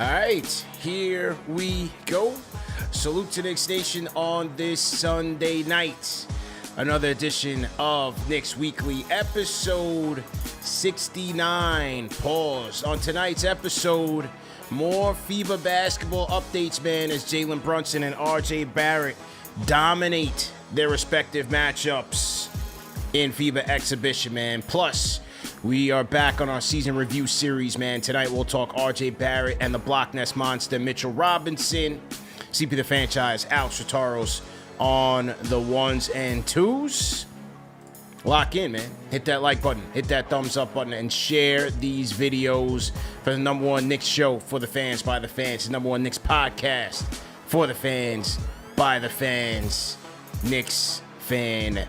All right, here we go. Salute to Knicks Nation on this Sunday night. Another edition of Knicks Weekly, episode 69. Pause. On tonight's episode, more FIBA basketball updates, man, as Jalen Brunson and RJ Barrett dominate their respective matchups in FIBA exhibition, man. Plus, we are back on our season review series, man. Tonight we'll talk RJ Barrett and the Block Nest Monster, Mitchell Robinson. CP the Fanchise, Trataros on the ones and twos. Lock in, man. Hit that like button, hit that thumbs up button, and share these videos for the number one Knicks show for the fans, by the fans. The number one Knicks podcast for the fans, by the fans. Knicks Fan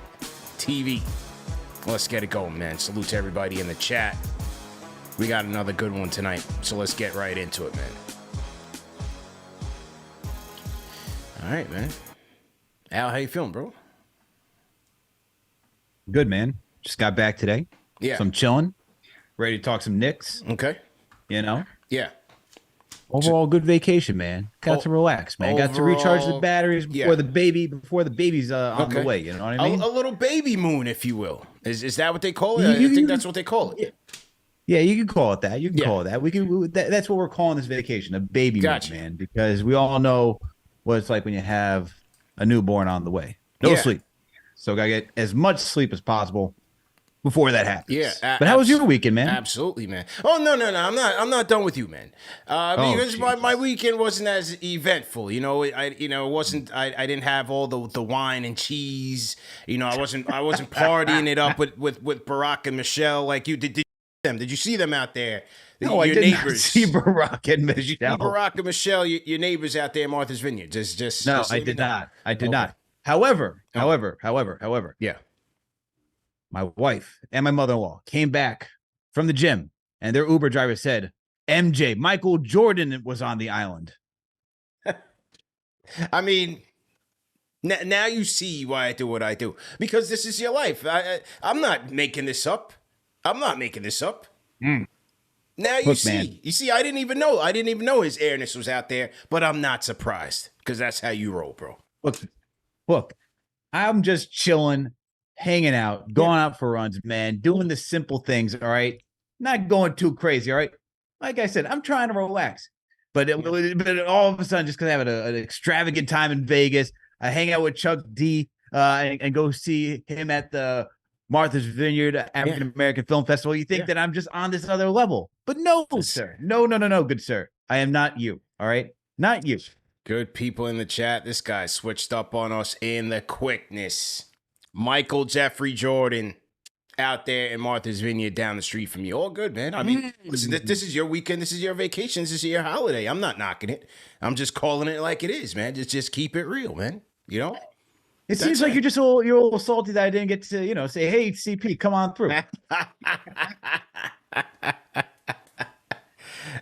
TV. Let's get it going, man. Salute to everybody in the chat. We got another good one tonight, so let's get right into it, man. All right, man. Al, how you feeling, bro? Good, man. Just got back today. Yeah. So I'm chilling. Ready to talk some Knicks. Okay. You know? Yeah. Overall, good vacation, man. Got to relax, man. Got to recharge the batteries before the baby's on the way. You know what I mean? A little baby moon, if you will. Is that what they call it? I think that's what they call it. Yeah, you can call it that. You can call it that. That's what we're calling this vacation, a baby moon, man. Because we all know what it's like when you have a newborn on the way. No sleep. So gotta get as much sleep as possible before that happens. Yeah. But how was your weekend, man? Absolutely, man. Oh, no. I'm not done with you, man. Because my weekend wasn't as eventful. You know, I didn't have all the wine and cheese. You know, I wasn't partying it up with Barack and Michelle like you did. Did you see them out there? No, I did not see Barack and Michelle. Barack and Michelle, your neighbors out there in Martha's Vineyard. No, I did not. I did not. However, yeah. My wife and my mother-in-law came back from the gym, and their Uber driver said, MJ, Michael Jordan was on the island. I mean, now you see why I do what I do. Because this is your life. I'm not making this up. Mm. Now you see. Man. You see, I didn't even know his airness was out there, but I'm not surprised because that's how you roll, bro. Look, I'm just chilling, hanging out, going out for runs, man, doing the simple things, all right? Not going too crazy, all right? Like I said, I'm trying to relax. But all of a sudden, just because I have an extravagant time in Vegas, I hang out with Chuck D and go see him at the Martha's Vineyard African American Film Festival. You think that I'm just on this other level. But no, sir. No, good sir. I am not you, all right? Not you. Good people in the chat. This guy switched up on us in the quickness. Michael Jeffrey Jordan out there in Martha's Vineyard down the street from you. All good, man. I mean, listen, this is your weekend. This is your vacation. This is your holiday. I'm not knocking it. I'm just calling it like it is, man. Just keep it real, man. You know? It seems like you're a little salty that I didn't get to, say, hey, CP, come on through.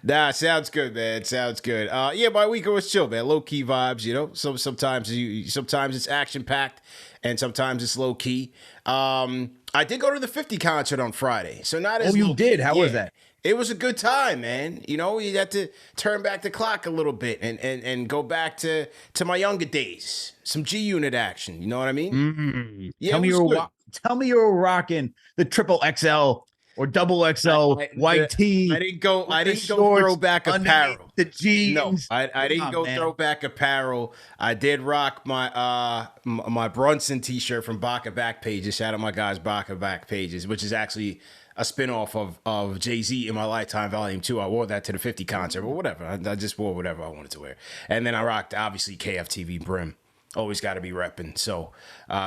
Nah, sounds good, man. Sounds good. My weekend was chill, man. Low key vibes, you know. Sometimes it's action packed, and sometimes it's low key. I did go to the 50 concert on Friday, so not as. Oh, you did? How was that? It was a good time, man. You know, you had to turn back the clock a little bit and go back to my younger days. Some G Unit action. You know what I mean? Mm-hmm. Yeah. Tell me you were rocking the triple XL. Or double XL white tee. I didn't go throwback apparel. The jeans. No, I didn't go throwback apparel. I did rock my my Brunson t-shirt from Baka Back Pages. Shout out my guys Baka Back Pages, which is actually a spinoff of Jay-Z in My Lifetime Volume 2. I wore that to the 50 concert, but whatever. I just wore whatever I wanted to wear. And then I rocked, obviously, KFTV Brim. Always got to be repping. So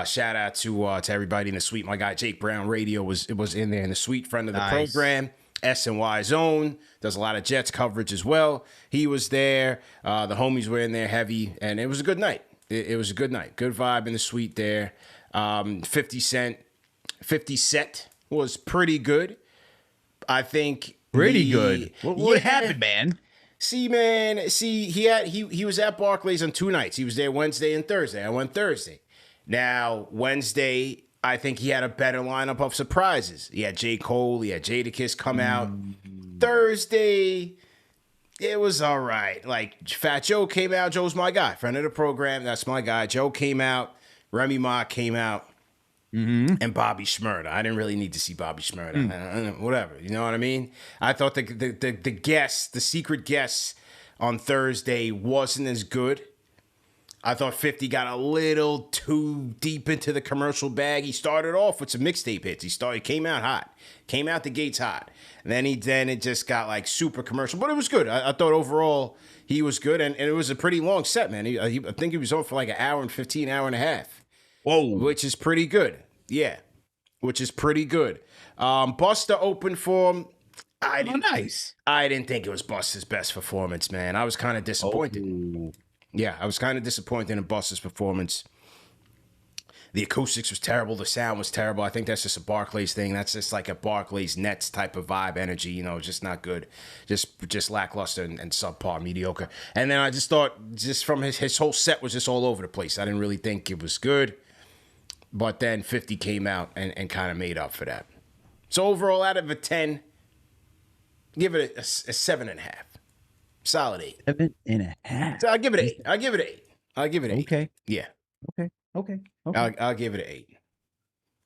shout out to everybody in the suite. My guy Jake Brown Radio was in there in the suite, friend of the program. SNY Zone does a lot of Jets coverage as well. He was there. The homies were in there heavy, and it was a good night. It was a good night. Good vibe in the suite there. 50 Cent was pretty good. I think pretty good. What happened, man? See, he was at Barclays on 2 nights. He was there Wednesday and Thursday. I went Thursday. Now, Wednesday, I think he had a better lineup of surprises. He had J. Cole, he had Jadakiss come out. Thursday, It was all right. Like, Fat Joe came out. Joe's my guy, friend of the program. That's my guy. Joe came out. Remy Ma came out. And Bobby Shmurda. I didn't really need to see Bobby Shmurda. Whatever. You know what I mean? I thought the secret guest on Thursday wasn't as good. I thought 50 got a little too deep into the commercial bag. He started off with some mixtape hits. He came out hot. Came out the gates hot. And then it just got like super commercial. But it was good. I thought overall he was good. And it was a pretty long set, man. I think he was on for like an hour and 15, hour and a half. Whoa. Which is pretty good. Yeah. Which is pretty good. Buster opened for him. Nice. I didn't think it was Buster's best performance, man. I was kind of disappointed. Oh. Yeah, I was kind of disappointed in Buster's performance. The acoustics was terrible. The sound was terrible. I think that's just a Barclays thing. That's just like a Barclays Nets type of vibe energy, you know, just not good. Just lackluster and subpar, mediocre. And then I just thought, just from his whole set was just all over the place. I didn't really think it was good. But then 50 came out and kind of made up for that. So overall, out of a 10, give it a 7.5. Solid 8. 7.5. So I'll give it 8. I'll give it 8. Okay. Yeah. Okay. I'll give it an 8.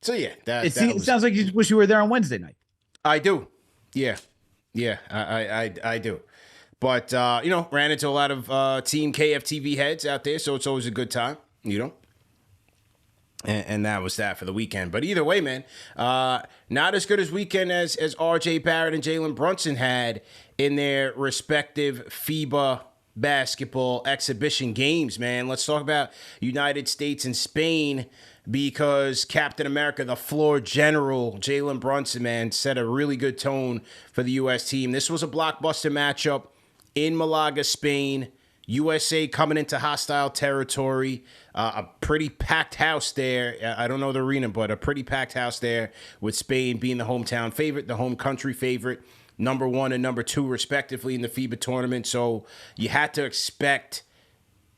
So yeah, It sounds like you just wish you were there on Wednesday night. I do. Yeah. I do. But ran into a lot of Team KFTV heads out there, so it's always a good time, you know. And that was that for the weekend. But either way, man, not as good as weekend as RJ Barrett and Jalen Brunson had in their respective FIBA basketball exhibition games, man. Let's talk about United States and Spain, because Captain America, the floor general, Jalen Brunson, man, set a really good tone for the U.S. team. This was a blockbuster matchup in Malaga, Spain. USA coming into hostile territory, a pretty packed house there. I don't know the arena, but a pretty packed house there, with Spain being the hometown favorite, the home country favorite, number 1 and number 2 respectively in the FIBA tournament. So you had to expect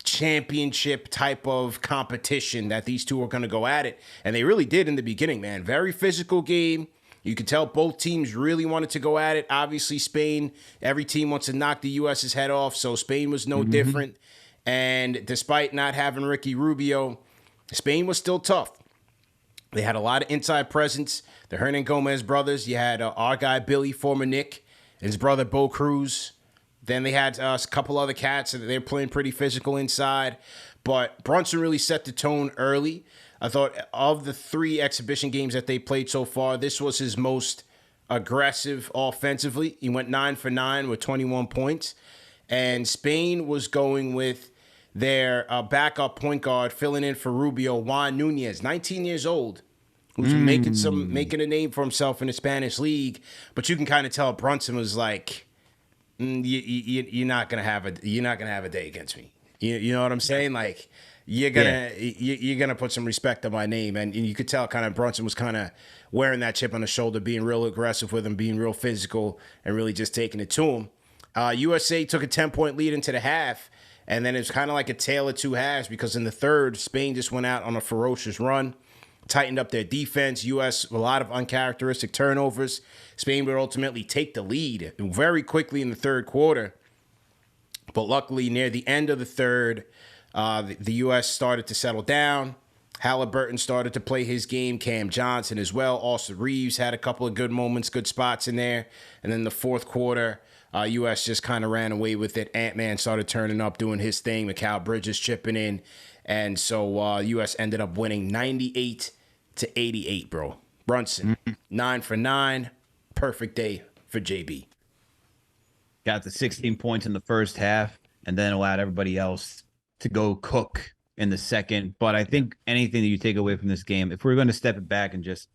championship type of competition, that these two were going to go at it. And they really did in the beginning, man. Very physical game. You could tell both teams really wanted to go at it. Obviously, Spain, every team wants to knock the U.S.'s head off, so Spain was no different. And despite not having Ricky Rubio, Spain was still tough. They had a lot of inside presence. The Hernan Gomez brothers. You had our guy, Billy, former Knick, and his brother, Bo Cruz. Then they had a couple other cats, and they were playing pretty physical inside. But Brunson really set the tone early. I thought of the 3 exhibition games that they played so far, this was his most aggressive offensively. He went 9 for 9 with 21 points. And Spain was going with their backup point guard, filling in for Rubio, Juan Nunez, 19 years old, who's making a name for himself in the Spanish league. But you can kind of tell Brunson was like, you're not gonna have a day against me. You know what I'm saying? Like, you're gonna put some respect on my name, and you could tell kind of Brunson was kind of wearing that chip on the shoulder, being real aggressive with him, being real physical, and really just taking it to him. USA took a 10-point lead into the half, and then it's kind of like a tale of two halves, because in the third, Spain just went out on a ferocious run, tightened up their defense. U.S. a lot of uncharacteristic turnovers. Spain would ultimately take the lead very quickly in the third quarter, but luckily near the end of the third, the U.S. started to settle down. Halliburton started to play his game. Cam Johnson as well. Austin Reeves had a couple of good moments, good spots in there. And then the fourth quarter, U.S. just kind of ran away with it. Ant-Man started turning up, doing his thing. Mikal Bridges chipping in. And so U.S. ended up winning 98-88, bro. Brunson, 9 for 9. Perfect day for JB. Got the 16 points in the first half, and then allowed everybody else to go cook in the second. But I think anything that you take away from this game, if we're going to step it back and just,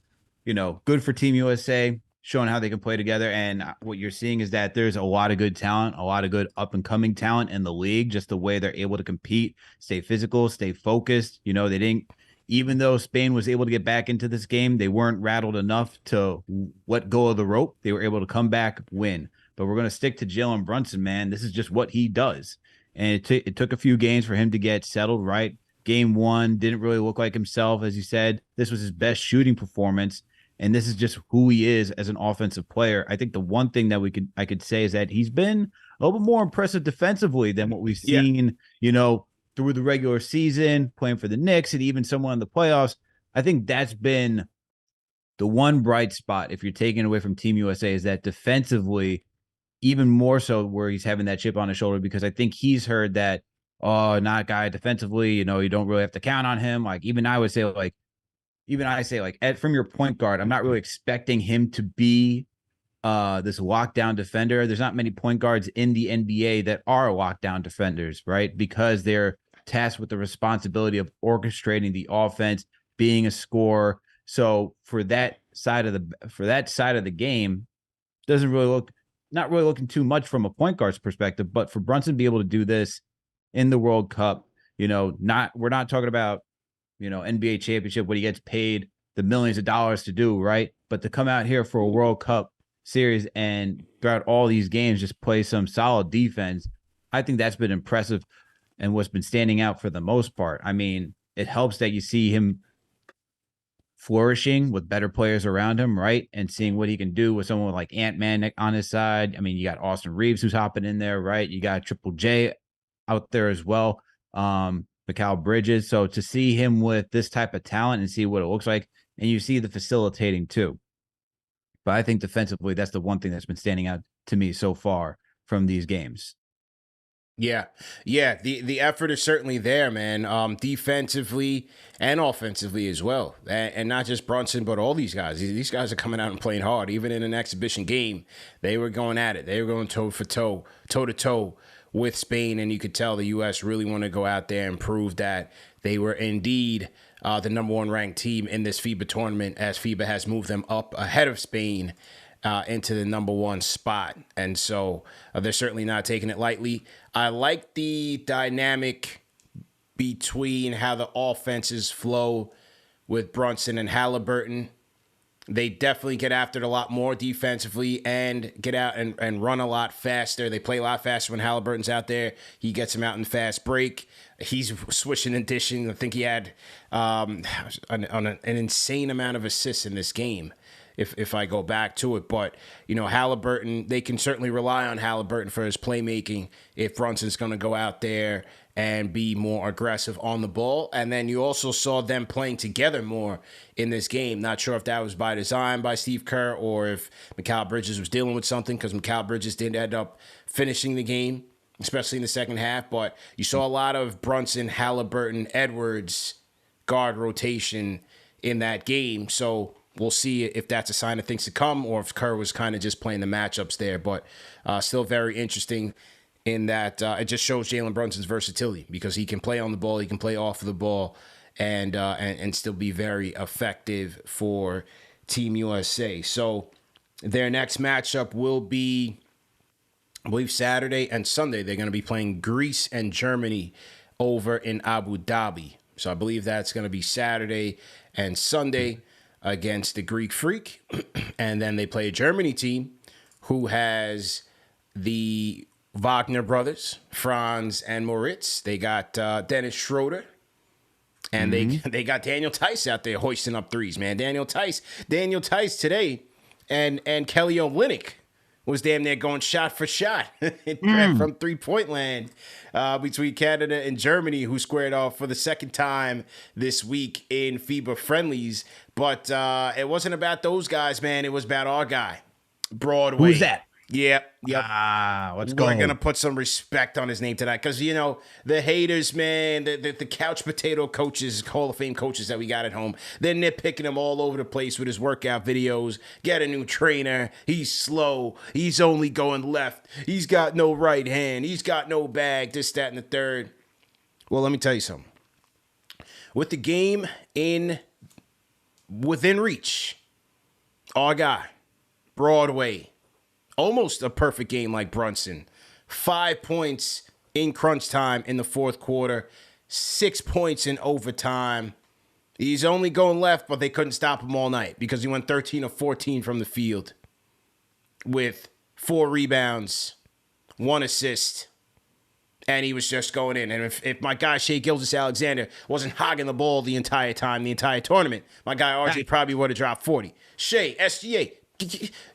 good for Team USA, showing how they can play together. And what you're seeing is that there's a lot of good talent, a lot of good up-and-coming talent in the league, just the way they're able to compete, stay physical, stay focused. They didn't, even though Spain was able to get back into this game, they weren't rattled enough to let go of the rope. They were able to come back, win. But we're going to stick to Jalen Brunson, man. This is just what he does. And it took a few games for him to get settled, right? Game 1 didn't really look like himself, as you said. This was his best shooting performance, and this is just who he is as an offensive player. I think the one thing that I could say is that he's been little bit more impressive defensively than what we've Yeah. seen, through the regular season, playing for the Knicks and even someone in the playoffs. I think that's been the one bright spot, if you're taking away from Team USA, is that defensively, even more so where he's having that chip on his shoulder, because I think he's heard that, oh, not guy defensively, you don't really have to count on him. Like, even I say, from your point guard, I'm not really expecting him to be this lockdown defender. There's not many point guards in the NBA that are lockdown defenders, right? Because they're tasked with the responsibility of orchestrating the offense, being a scorer. So for that side of the game, doesn't really not really looking too much from a point guard's perspective. But for Brunson to be able to do this in the World Cup, we're not talking about NBA championship, what he gets paid the millions of dollars to do, right? But to come out here for a World Cup series and throughout all these games just play some solid defense, I think that's been impressive and what's been standing out for the most part. I mean, it helps that you see him flourishing with better players around him, right? And seeing what he can do with someone like Ant-Man on his side. I mean, you got Austin Reeves who's hopping in there, right? You got Triple J out there as well. Mikal Bridges. So to see him with this type of talent and see what it looks like, and you see the facilitating too. But I think defensively, that's the one thing that's been standing out to me so far from these games. Yeah. The effort is certainly there, man. Defensively and offensively as well, and not just Brunson, but all these guys. These guys are coming out and playing hard. Even in an exhibition game, they were going at it. They were going toe to toe with Spain, and you could tell the U.S. really want to go out there and prove that they were indeed the number one ranked team in this FIBA tournament, as FIBA has moved them up ahead of Spain into the number one spot. And so they're certainly not taking it lightly. I like the dynamic between how the offenses flow with Brunson and Halliburton. They definitely get after it a lot more defensively and get out and run a lot faster. They play a lot faster when Halliburton's out there. He gets him out in fast break. He's swishing and dishing. I think he had an insane amount of assists in this game, if I go back to it. But, Halliburton, they can certainly rely on Halliburton for his playmaking if Brunson's going to go out there and be more aggressive on the ball. And then you also saw them playing together more in this game. Not sure if that was by design by Steve Kerr or if Mikal Bridges was dealing with something, because Mikal Bridges did end up finishing the game, especially in the second half. But you saw a lot of Brunson, Halliburton, Edwards guard rotation in that game. So we'll see if that's a sign of things to come or if Kerr was kind of just playing the matchups there. But still very interesting in that it just shows Jalen Brunson's versatility, because he can play on the ball, he can play off of the ball, and still be very effective for Team USA. So their next matchup will be, I believe, Saturday and Sunday. They're going to be playing Greece and Germany over in Abu Dhabi. So I believe that's going to be Saturday and Sunday against the Greek Freak. And then they play a Germany team who has the Wagner brothers, Franz and Moritz. They got Dennis Schroeder. And they got Daniel Tice out there hoisting up threes, man. Daniel Tice today, and Kelly Olynyk was damn near going shot for shot from three-point land between Canada and Germany, who squared off for the second time this week in FIBA friendlies. But it wasn't about those guys, man. It was about our guy, Broadway. Who's that? Yep. Let's go. We're going to put some respect on his name tonight, because, the haters, man, the couch potato coaches, Hall of Fame coaches that we got at home, they're nitpicking him all over the place with his workout videos. Get a new trainer. He's slow. He's only going left. He's got no right hand. He's got no bag, this, that, and the third. Well, let me tell you something. With the game within reach, our guy, Broadway, almost a perfect game like Brunson. 5 points in crunch time in the fourth quarter. 6 points in overtime. He's only going left, but they couldn't stop him all night because he went 13 of 14 from the field with 4 rebounds, 1 assist, and he was just going in. And if my guy Shai Gilgeous-Alexander wasn't hogging the ball the entire time, the entire tournament, my guy RJ probably would have dropped 40. Shai, SGA,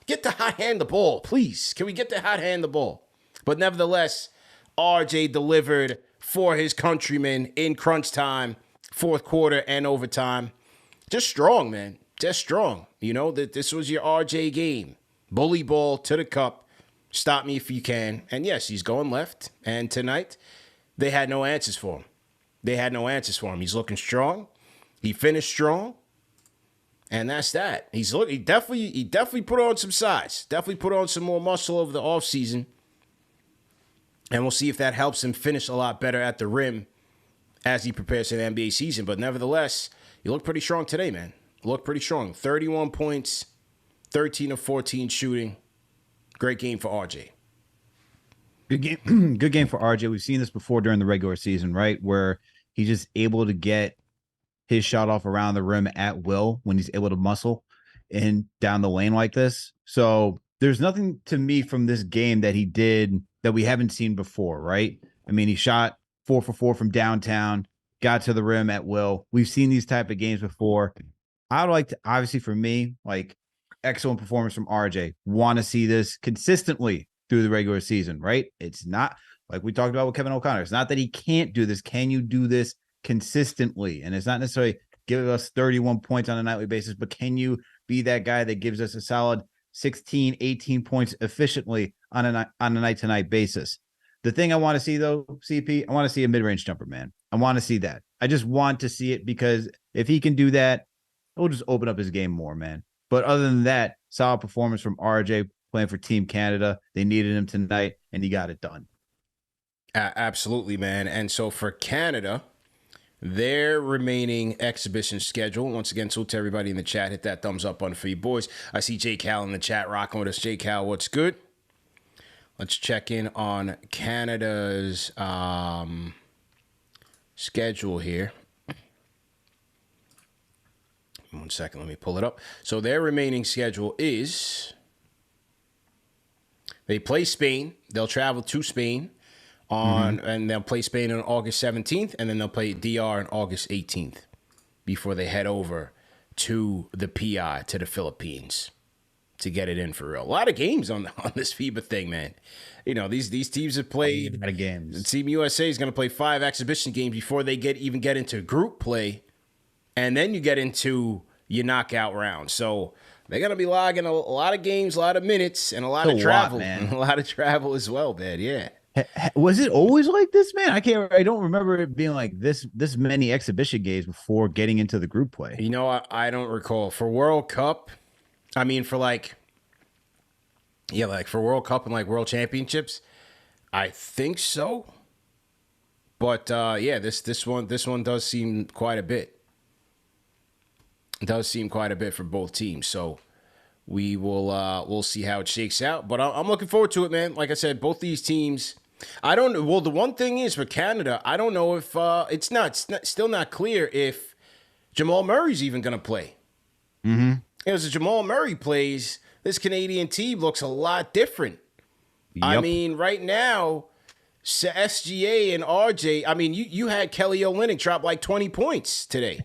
get the hot hand the ball, please. Can we get the hot hand the ball? But nevertheless, RJ delivered for his countrymen in crunch time, fourth quarter and overtime. Just strong, man. Just strong. You know, that this was your RJ game. Bully ball to the cup. Stop me if you can. And yes, he's going left. And tonight, they had no answers for him. He's looking strong. He finished strong. And that's that. He definitely put on some size. Definitely put on some more muscle over the offseason. And we'll see if that helps him finish a lot better at the rim as he prepares for the NBA season. But nevertheless, you look pretty strong today, man. Look pretty strong. 31 points, 13 of 14 shooting. Great game for RJ. Good game. Good game for RJ. We've seen this before during the regular season, right? Where he's just able to get his shot off around the rim at will when he's able to muscle in down the lane like this. So there's nothing to me from this game that he did that we haven't seen before, right? I mean, he shot 4 for 4 from downtown, got to the rim at will. We've seen these type of games before. I would like to, obviously for me, like excellent performance from RJ. Want to see this consistently through the regular season, right? It's not like we talked about with Kevin O'Connor. It's not that he can't do this. Can you do this consistently? And it's not necessarily give us 31 points on a nightly basis, but can you be that guy that gives us a solid 16, 18 points efficiently on a night-to-night basis? The thing I want to see, though, CP, I want to see a mid-range jumper, man. I want to see that. I just want to see it because if he can do that, it'll just open up his game more, man. But other than that, solid performance from RJ playing for Team Canada. They needed him tonight, and he got it done. Absolutely, man. And so for Canada, their remaining exhibition schedule. Once again, salute to everybody in the chat. Hit that thumbs up button for you boys. I see J. Cal in the chat rocking with us. J. Cal, what's good? Let's check in on Canada's schedule here. 1 second, let me pull it up. So their remaining schedule is they play Spain. They'll travel to Spain and they'll play Spain on August 17th, and then they'll play DR on August 18th before they head over to the PI, to the Philippines, to get it in for real. A lot of games on this FIBA thing, man. You know, these teams have played. A lot of games. Team USA is going to play 5 exhibition games before they even get into group play, and then you get into your knockout round. So they're going to be logging a lot of games, a lot of minutes, and a lot of travel. Man. A lot of travel as well, man. Yeah. Was it always like this, man? I don't remember it being like this many exhibition games before getting into the group play. You know, I don't recall. For World Cup, I mean, for for World Cup and like World Championships, I think so. But this one does seem quite a bit. It does seem quite a bit for both teams. So we'll see how it shakes out. But I'm looking forward to it, man. Like I said, both these teams. I don't know. Well, the one thing is for Canada, I don't know if it's still not clear if Jamal Murray's even going to play. Because if Jamal Murray plays, this Canadian team looks a lot different. Yep. I mean, right now, SGA and RJ, I mean, you had Kelly Olynyk drop like 20 points today.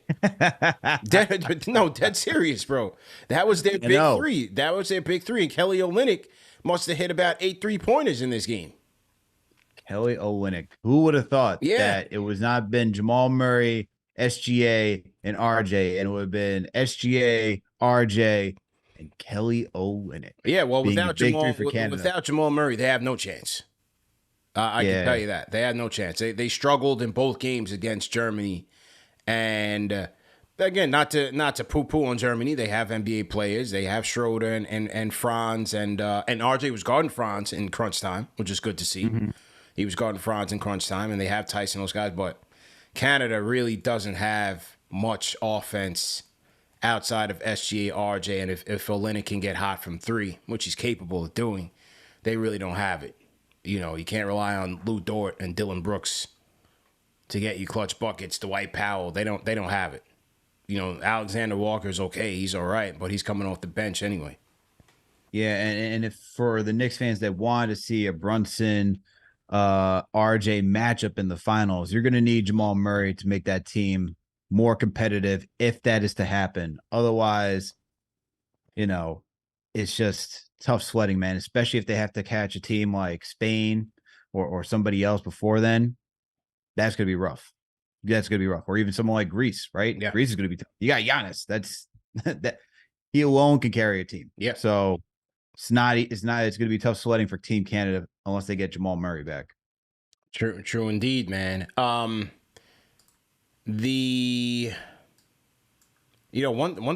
Dead serious, bro. That was their big three. That was their big three. And Kelly Olynyk must have hit about 8 3-pointers in this game. Kelly Olynyk. Who would have thought that it was not been Jamal Murray, SGA, and RJ, and it would have been SGA, RJ, and Kelly Olynyk. Yeah, well, without Jamal Murray, they have no chance. I can tell you that. They had no chance. They struggled in both games against Germany. And again, not to poo-poo on Germany. They have NBA players. They have Schroeder and Franz. And RJ was guarding Franz in crunch time, which is good to see. He was guarding Franz in crunch time. And they have Tyson, those guys. But Canada really doesn't have much offense outside of SGA, RJ. And if Olynyk can get hot from 3, which he's capable of doing, they really don't have it. You know, you can't rely on Lou Dort and Dylan Brooks to get you clutch buckets. Dwight Powell, they don't have it. You know, Alexander Walker's okay, he's all right, but he's coming off the bench anyway. Yeah, and if for the Knicks fans that want to see a Brunson RJ matchup in the finals, you're going to need Jamal Murray to make that team more competitive if that is to happen. Otherwise, it's just tough sledding, man, especially if they have to catch a team like Spain or somebody else before then, that's going to be rough. That's going to be rough. Or even someone like Greece, right? Yeah. Greece is going to be tough. You got Giannis. That's that he alone can carry a team. Yeah. So it's going to be tough sledding for Team Canada unless they get Jamal Murray back. True indeed, man. One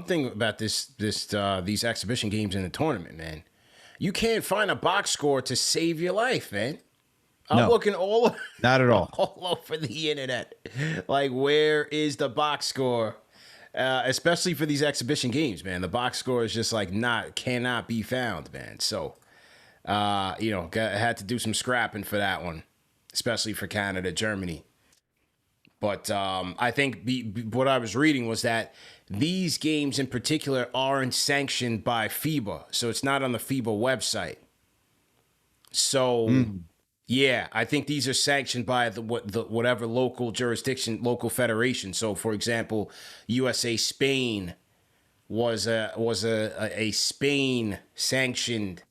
thing about these exhibition games in the tournament, man, you can't find a box score to save your life, man. I'm looking not at all over the internet. Like, where is the box score? Especially for these exhibition games, man. The box score is just like cannot be found, man. So, had to do some scrapping for that one, especially for Canada, Germany. But I think what I was reading was that these games in particular aren't sanctioned by FIBA, so it's not on the FIBA website. So, yeah, I think these are sanctioned by whatever local jurisdiction, local federation. So, for example, USA Spain was a Spain sanctioned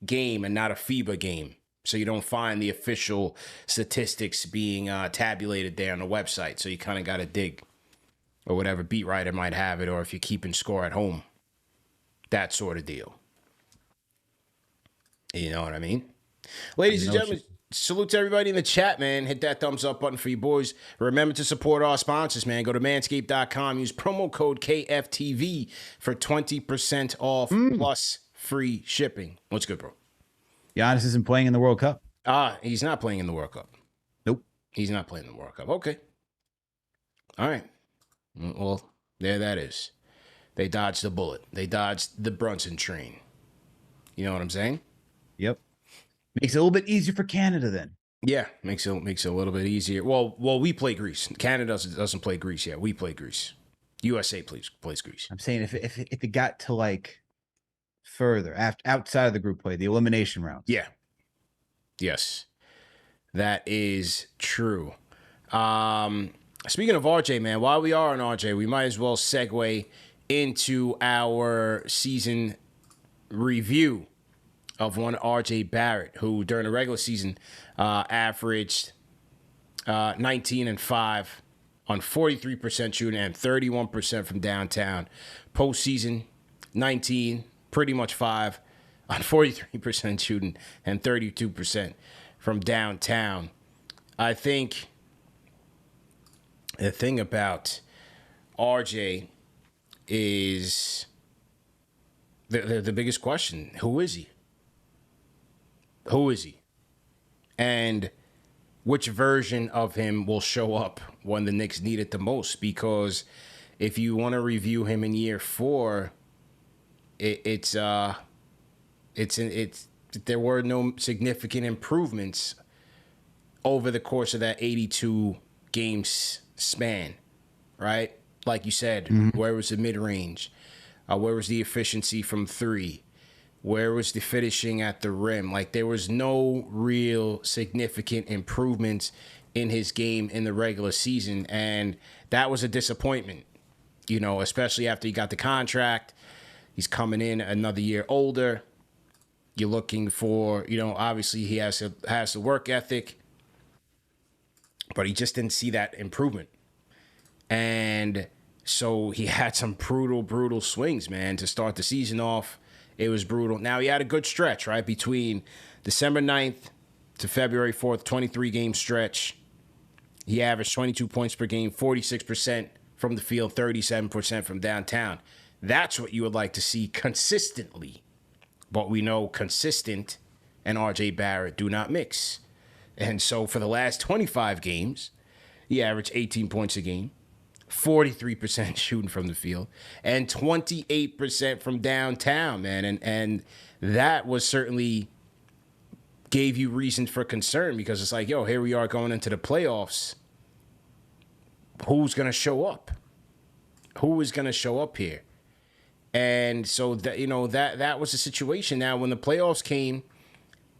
game and not a FIBA game. So you don't find the official statistics being tabulated there on the website. So you kind of got to dig, or whatever beat writer might have it, or if you're keeping score at home, that sort of deal. You know what I mean? Ladies and gentlemen, salute to everybody in the chat, man. Hit that thumbs up button for you boys. Remember to support our sponsors, man. Go to manscaped.com. Use promo code KFTV for 20% off plus free shipping. What's good, bro? Giannis isn't playing in the World Cup. He's not playing in the World Cup. Nope. He's not playing in the World Cup. Okay. All right. Well, there that is. They dodged the bullet. They dodged the Brunson train. You know what I'm saying? Yep. Makes it a little bit easier for Canada then. Yeah, makes it a little bit easier. Well, we play Greece. Canada doesn't play Greece yet. We play Greece. USA plays Greece. I'm saying if it got to like further outside of the group play, the elimination rounds. Yeah. Yes. That is true. Speaking of RJ, man, while we are on RJ, we might as well segue into our season review of one RJ Barrett, who during the regular season averaged 19 and 5 on 43% shooting and 31% from downtown. Postseason, 19, pretty much 5 on 43% shooting and 32% from downtown. I think the thing about RJ is the biggest question. Who is he? Who is he? And which version of him will show up when the Knicks need it the most? Because if you want to review him in year 4, there were no significant improvements over the course of that 82 games span, right? Like you said, where was the mid-range? Where was the efficiency from 3? Where was the finishing at the rim? Like, there was no real significant improvements in his game in the regular season, and that was a disappointment, you know, especially after he got the contract. He's coming in another year older. You're looking for, you know, obviously he has the work ethic, but he just didn't see that improvement. And so he had some brutal swings, man, to start the season off. It was brutal. Now, he had a good stretch, right? Between December 9th to February 4th, 23-game stretch. He averaged 22 points per game, 46% from the field, 37% from downtown. That's what you would like to see consistently. But we know consistent and RJ Barrett do not mix. And so for the last 25 games, he averaged 18 points a game, 43% shooting from the field, and 28% from downtown, man. And that was certainly gave you reason for concern, because it's like, yo, here we are going into the playoffs. Who's going to show up? Who is going to show up here? And so that, you know, that was the situation. Now, when the playoffs came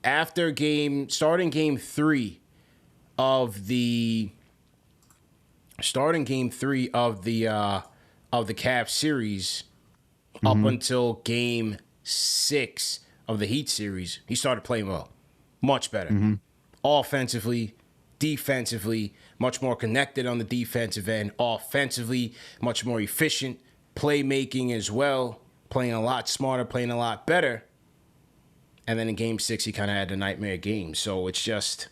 after starting game 3 of the Cavs series, up until game 6 of the Heat series, he started playing well, much better. offensively, defensively, much more connected on the defensive end, offensively, much more efficient, playmaking as well, playing a lot smarter, playing a lot better. And then in game 6, he kind of had a nightmare game. So it's just,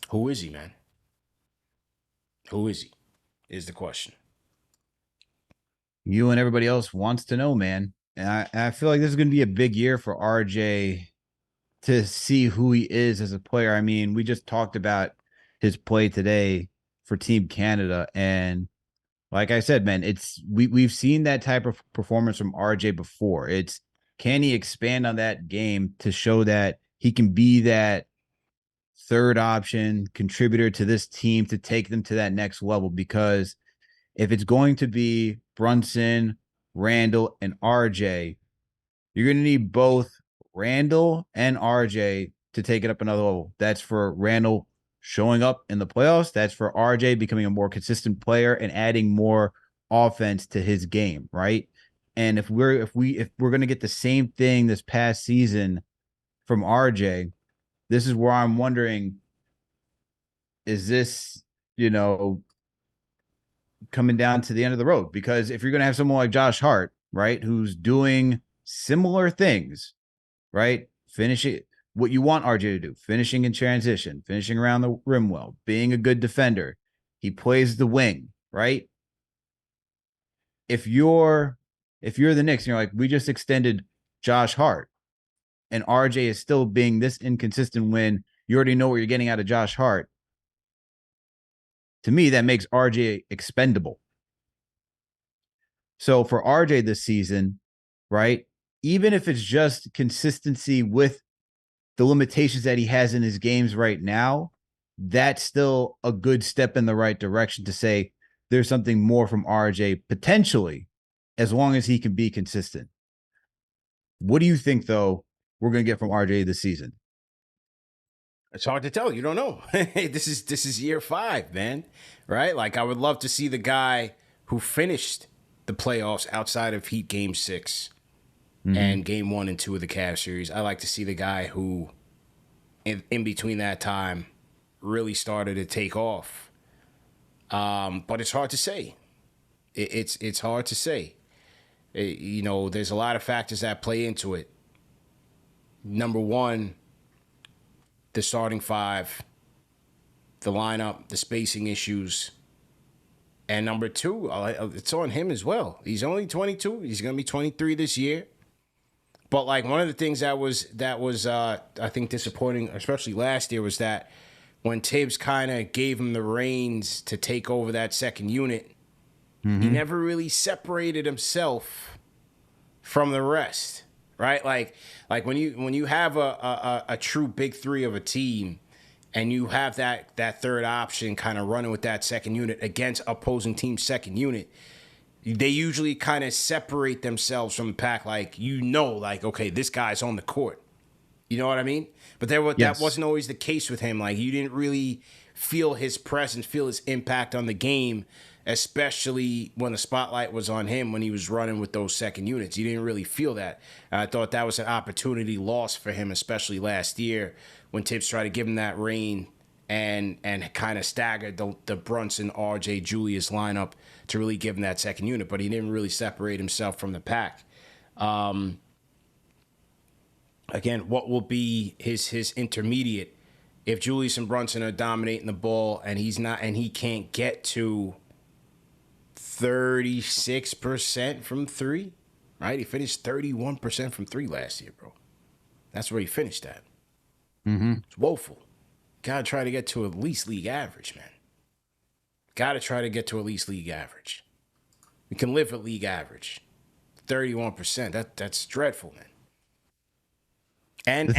who is he, man? Who is he, is the question. You and everybody else wants to know, man. And I feel like this is going to be a big year for RJ to see who he is as a player. I mean, we just talked about his play today for Team Canada. And like I said, man, we've seen that type of performance from RJ before. It's, can he expand on that game to show that he can be that third option contributor to this team to take them to that next level? Because if it's going to be Brunson, Randall, and RJ, you're going to need both Randall and RJ to take it up another level. That's for Randall showing up in the playoffs. That's for RJ becoming a more consistent player and adding more offense to his game, right? And if we're going to get the same thing this past season from RJ, this is where I'm wondering, is this, coming down to the end of the road? Because if you're going to have someone like Josh Hart, right, who's doing similar things, right, finishing what you want RJ to do, finishing in transition, finishing around the rim well, being a good defender, he plays the wing, right? If you're the Knicks and you're like, we just extended Josh Hart, and RJ is still being this inconsistent when you already know what you're getting out of Josh Hart, to me, that makes RJ expendable. So for RJ this season, right, even if it's just consistency with the limitations that he has in his games right now, that's still a good step in the right direction to say there's something more from RJ potentially, as long as he can be consistent. What do you think, though, we're going to get from RJ this season? It's hard to tell. You don't know. This is year 5, man. Right? Like, I would love to see the guy who finished the playoffs outside of Heat Game 6 and Game 1 and 2 of the Cavs series. I like to see the guy who, in between that time, really started to take off. But it's hard to say. It's hard to say. There's a lot of factors that play into it. Number one, the starting 5, the lineup, the spacing issues. And number 2, it's on him as well. He's only 22. He's going to be 23 this year. But like, one of the things that was I think disappointing, especially last year, was that when Tibbs kind of gave him the reins to take over that second unit, he never really separated himself from the rest. Right? Like when you have a true big 3 of a team, and you have that third option kind of running with that second unit against opposing team's second unit, they usually kind of separate themselves from the pack. Like, okay, this guy's on the court. You know what I mean? But that wasn't always the case with him. Like, you didn't really feel his presence, feel his impact on the game, especially when the spotlight was on him when he was running with those second units. You didn't really feel that. I thought that was an opportunity lost for him, especially last year when Tibbs tried to give him that reign and kind of staggered the Brunson, RJ, Julius lineup to really give him that second unit. But he didn't really separate himself from the pack. Again, what will be his intermediate if Julius and Brunson are dominating the ball and he can't get to 36% from 3, right? He finished 31% from 3 last year, bro. That's where he finished at. It's woeful. Gotta try to get to at least league average, man. Gotta try to get to at least league average. We can live at league average. 31%. That's dreadful, man. And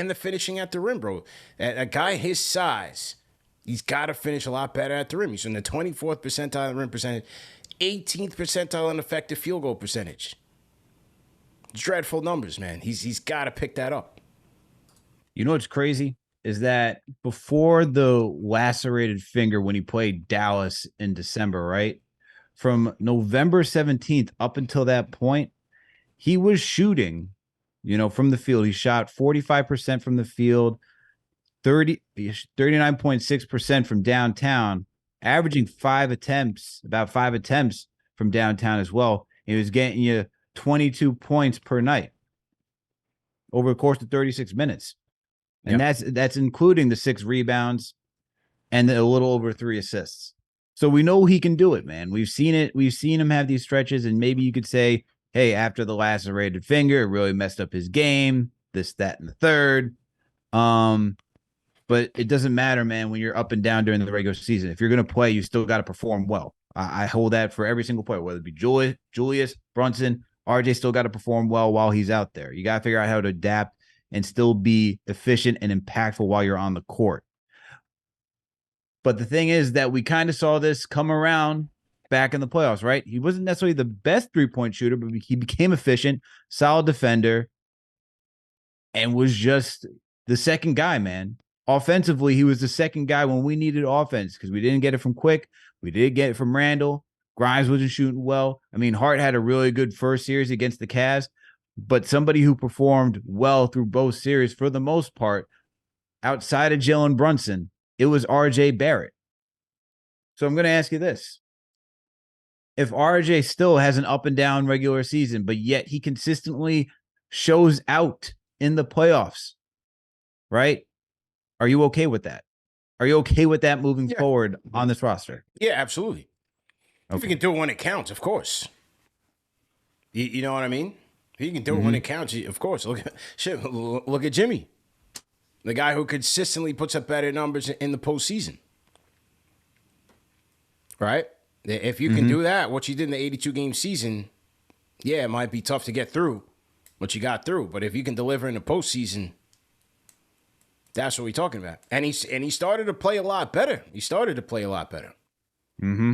the finishing at the rim, bro. A guy his size, he's got to finish a lot better at the rim. He's in the 24th percentile in rim percentage, 18th percentile in effective field goal percentage. Dreadful numbers, man. He's got to pick that up. You know what's crazy is that before the lacerated finger when he played Dallas in December, right? From November 17th up until that point, he was shooting, from the field. He shot 45% from the field, 39.6% from downtown, averaging about 5 attempts from downtown as well. He was getting you 22 points per night over the course of 36 minutes. And that's including the 6 rebounds and a little over 3 assists. So we know he can do it, man. We've seen it. We've seen him have these stretches, and maybe you could say, hey, after the lacerated finger, it really messed up his game, this, that, and the third. But it doesn't matter, man, when you're up and down during the regular season. If you're going to play, you still got to perform well. I hold that for every single player, whether it be Julius, Brunson, RJ still got to perform well while he's out there. You got to figure out how to adapt and still be efficient and impactful while you're on the court. But the thing is that we kind of saw this come around back in the playoffs, right? He wasn't necessarily the best three-point shooter, but he became efficient, solid defender, and was just the second guy, man. Offensively, he was the second guy when we needed offense because we didn't get it from Quick. We did get it from Randall. Grimes wasn't shooting well. I mean, Hart had a really good first series against the Cavs, but somebody who performed well through both series for the most part, outside of Jalen Brunson, it was RJ Barrett. So I'm going to ask you this. If RJ still has an up and down regular season, but yet he consistently shows out in the playoffs, right? Are you okay with that? Are you okay with that moving forward on this roster? Yeah, absolutely. Okay. If you can do it when it counts, of course. You know what I mean? If you can do it when it counts, of course. Look at Jimmy, the guy who consistently puts up better numbers in the postseason. Right? If you can do that, what you did in the 82-game season, yeah, it might be tough to get through what you got through. But if you can deliver in the postseason, that's what we're talking about. And he started to play a lot better. Mm-hmm.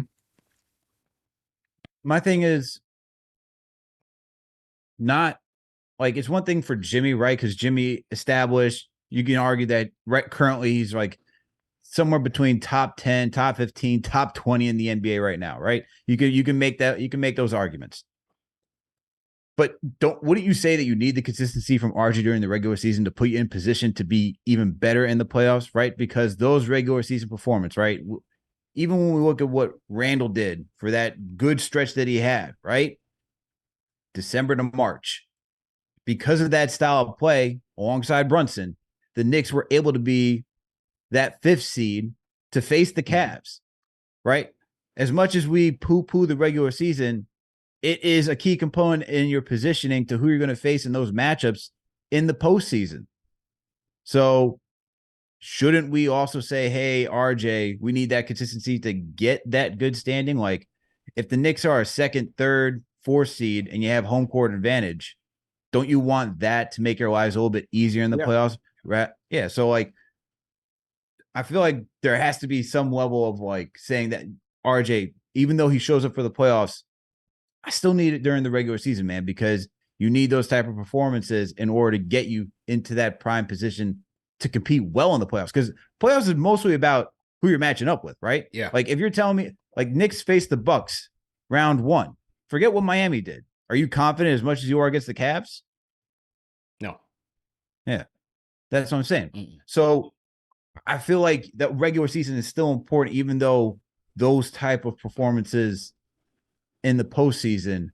My thing is not like it's one thing for Jimmy, right? Because Jimmy established, you can argue that right currently he's like somewhere between top 10, top 15, top 20 in the NBA right now, right? You can make those arguments. But wouldn't you say that you need the consistency from RJ during the regular season to put you in position to be even better in the playoffs, right? Because those regular season performance, right? Even when we look at what Randall did for that good stretch that he had, right? December to March. Because of that style of play alongside Brunson, the Knicks were able to be that 5th seed to face the Cavs, right? As much as we poo-poo the regular season, it is a key component in your positioning to who you're going to face in those matchups in the postseason. So shouldn't we also say, hey, RJ, we need that consistency to get that good standing? Like if the Knicks are a 2nd, 3rd, 4th seed and you have home court advantage, don't you want that to make your lives a little bit easier in the playoffs? Right? Yeah. So like, I feel like there has to be some level of like saying that RJ, even though he shows up for the playoffs, I still need it during the regular season, man, because you need those type of performances in order to get you into that prime position to compete well in the playoffs. Because playoffs is mostly about who you're matching up with, right? Yeah. Like if you're telling me like Knicks faced the Bucks round 1, forget what Miami did. Are you confident as much as you are against the Cavs? No. Yeah. That's what I'm saying. So I feel like that regular season is still important, even though those type of performances in the postseason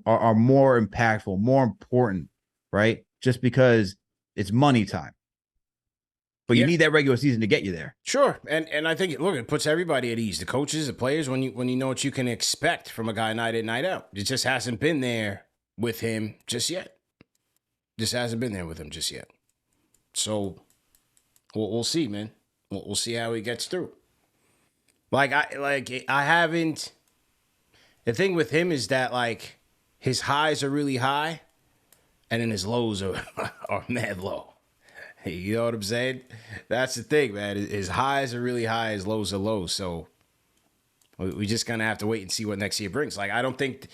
are more impactful, more important, right? Just because it's money time. But you need that regular season to get you there. Sure. And I think it puts everybody at ease. The coaches, the players, when you know what you can expect from a guy night in, night out. It just hasn't been there with him just yet. So we'll see, man. We'll see how he gets through. I haven't. The thing with him is that like his highs are really high, and then his lows are mad low. You know what I'm saying? That's the thing, man. His highs are really high, his lows are low. So we just gonna have to wait and see what next year brings. Like I don't think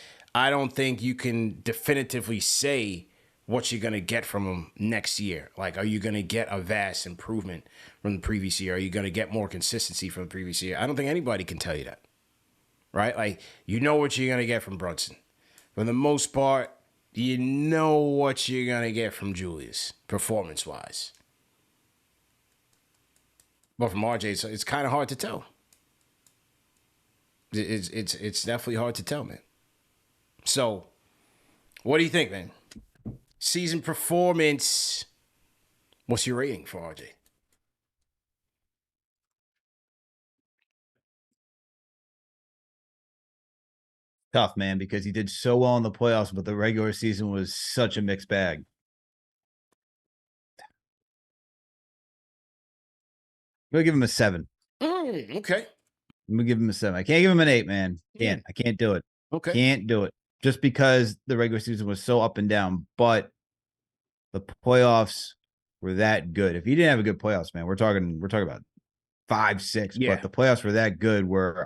you can definitively say what you're gonna get from him next year. Like, are you gonna get a vast improvement from the previous year? Are you gonna get more consistency from the previous year? I don't think anybody can tell you that. Right? Like, you know what you're going to get from Brunson. For the most part, you know what you're going to get from Julius, performance-wise. But from RJ, it's kind of hard to tell. It's definitely hard to tell, man. So, what do you think, man? Season performance. What's your rating for RJ? Tough, man, because he did so well in the playoffs, but the regular season was such a mixed bag. I'm gonna give him a 7. Okay. I'm gonna give him a 7. I can't give him an 8, man. I can't do it. Okay. Can't do it. Just because the regular season was so up and down, but the playoffs were that good. If he didn't have a good playoffs, man, we're talking about 5, 6. Yeah. But the playoffs were that good where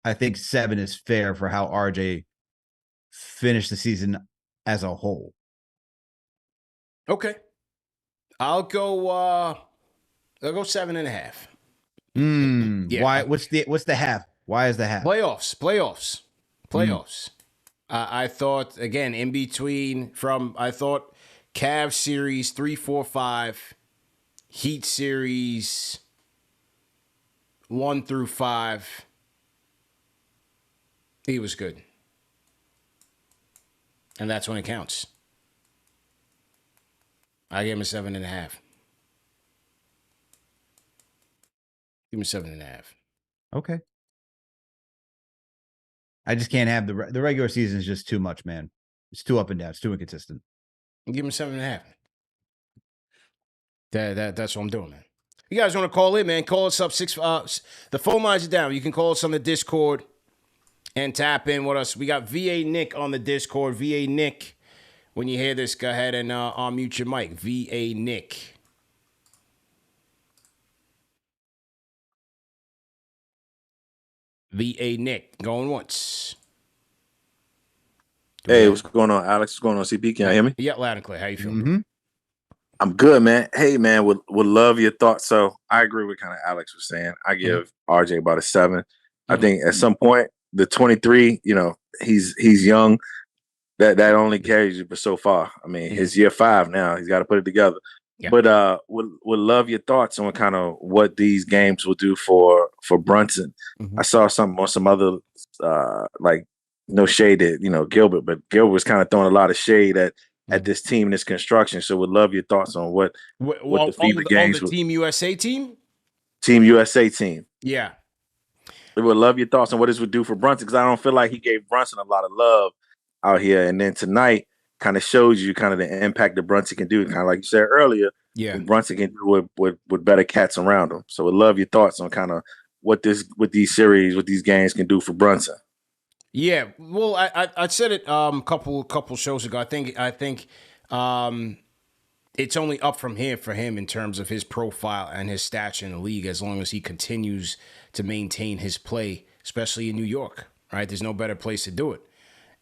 I think 7 is fair for how RJ finished the season as a whole. Okay. I'll go 7.5. Yeah. Why? What's the half? Why is the half? Playoffs. I thought, again, in between I thought Cavs series 3, 4, 5, Heat series 1 through 5. He was good. And that's when it counts. I gave him a 7.5. Give him a 7.5. Okay. I just can't have the regular season is just too much, man. It's too up and down. It's too inconsistent. Give him 7.5. That's what I'm doing, man. You guys want to call in, man? Call us up. The phone lines are down. You can call us on the Discord and tap in with us. We got VA Nick on the Discord. VA Nick, when you hear this, go ahead and unmute your mic. VA Nick. VA Nick, going once. Hey, what's going on, Alex? What's going on, CP? Can you hear me? Yeah, loud and clear. How you feeling? Mm-hmm. I'm good, man. Hey, man, would love your thoughts. So I agree with kind of Alex was saying. I give RJ about a 7. I think at some point, the 23, he's young. That only carries you for so far. I mean, his year 5 now. He's got to put it together. Yeah. But would love your thoughts on kind of what these games will do for Brunson. I saw something on some other like no shade at Gilbert, but Gilbert was kind of throwing a lot of shade at this team, this construction. So would love your thoughts on what the FIBA games on the Team USA team? Team USA team. Yeah. We would love your thoughts on what this would do for Brunson, because I don't feel like he gave Brunson a lot of love out here. And then tonight kind of shows you kind of the impact that Brunson can do, kind of like you said earlier. Yeah, Brunson can do with better cats around him. So we'd love your thoughts on kind of what these games can do for Brunson. Yeah, well, I said it couple shows ago. I think it's only up from here for him in terms of his profile and his stats in the league, as long as he continues to maintain his play, especially in New York. Right, there's no better place to do it.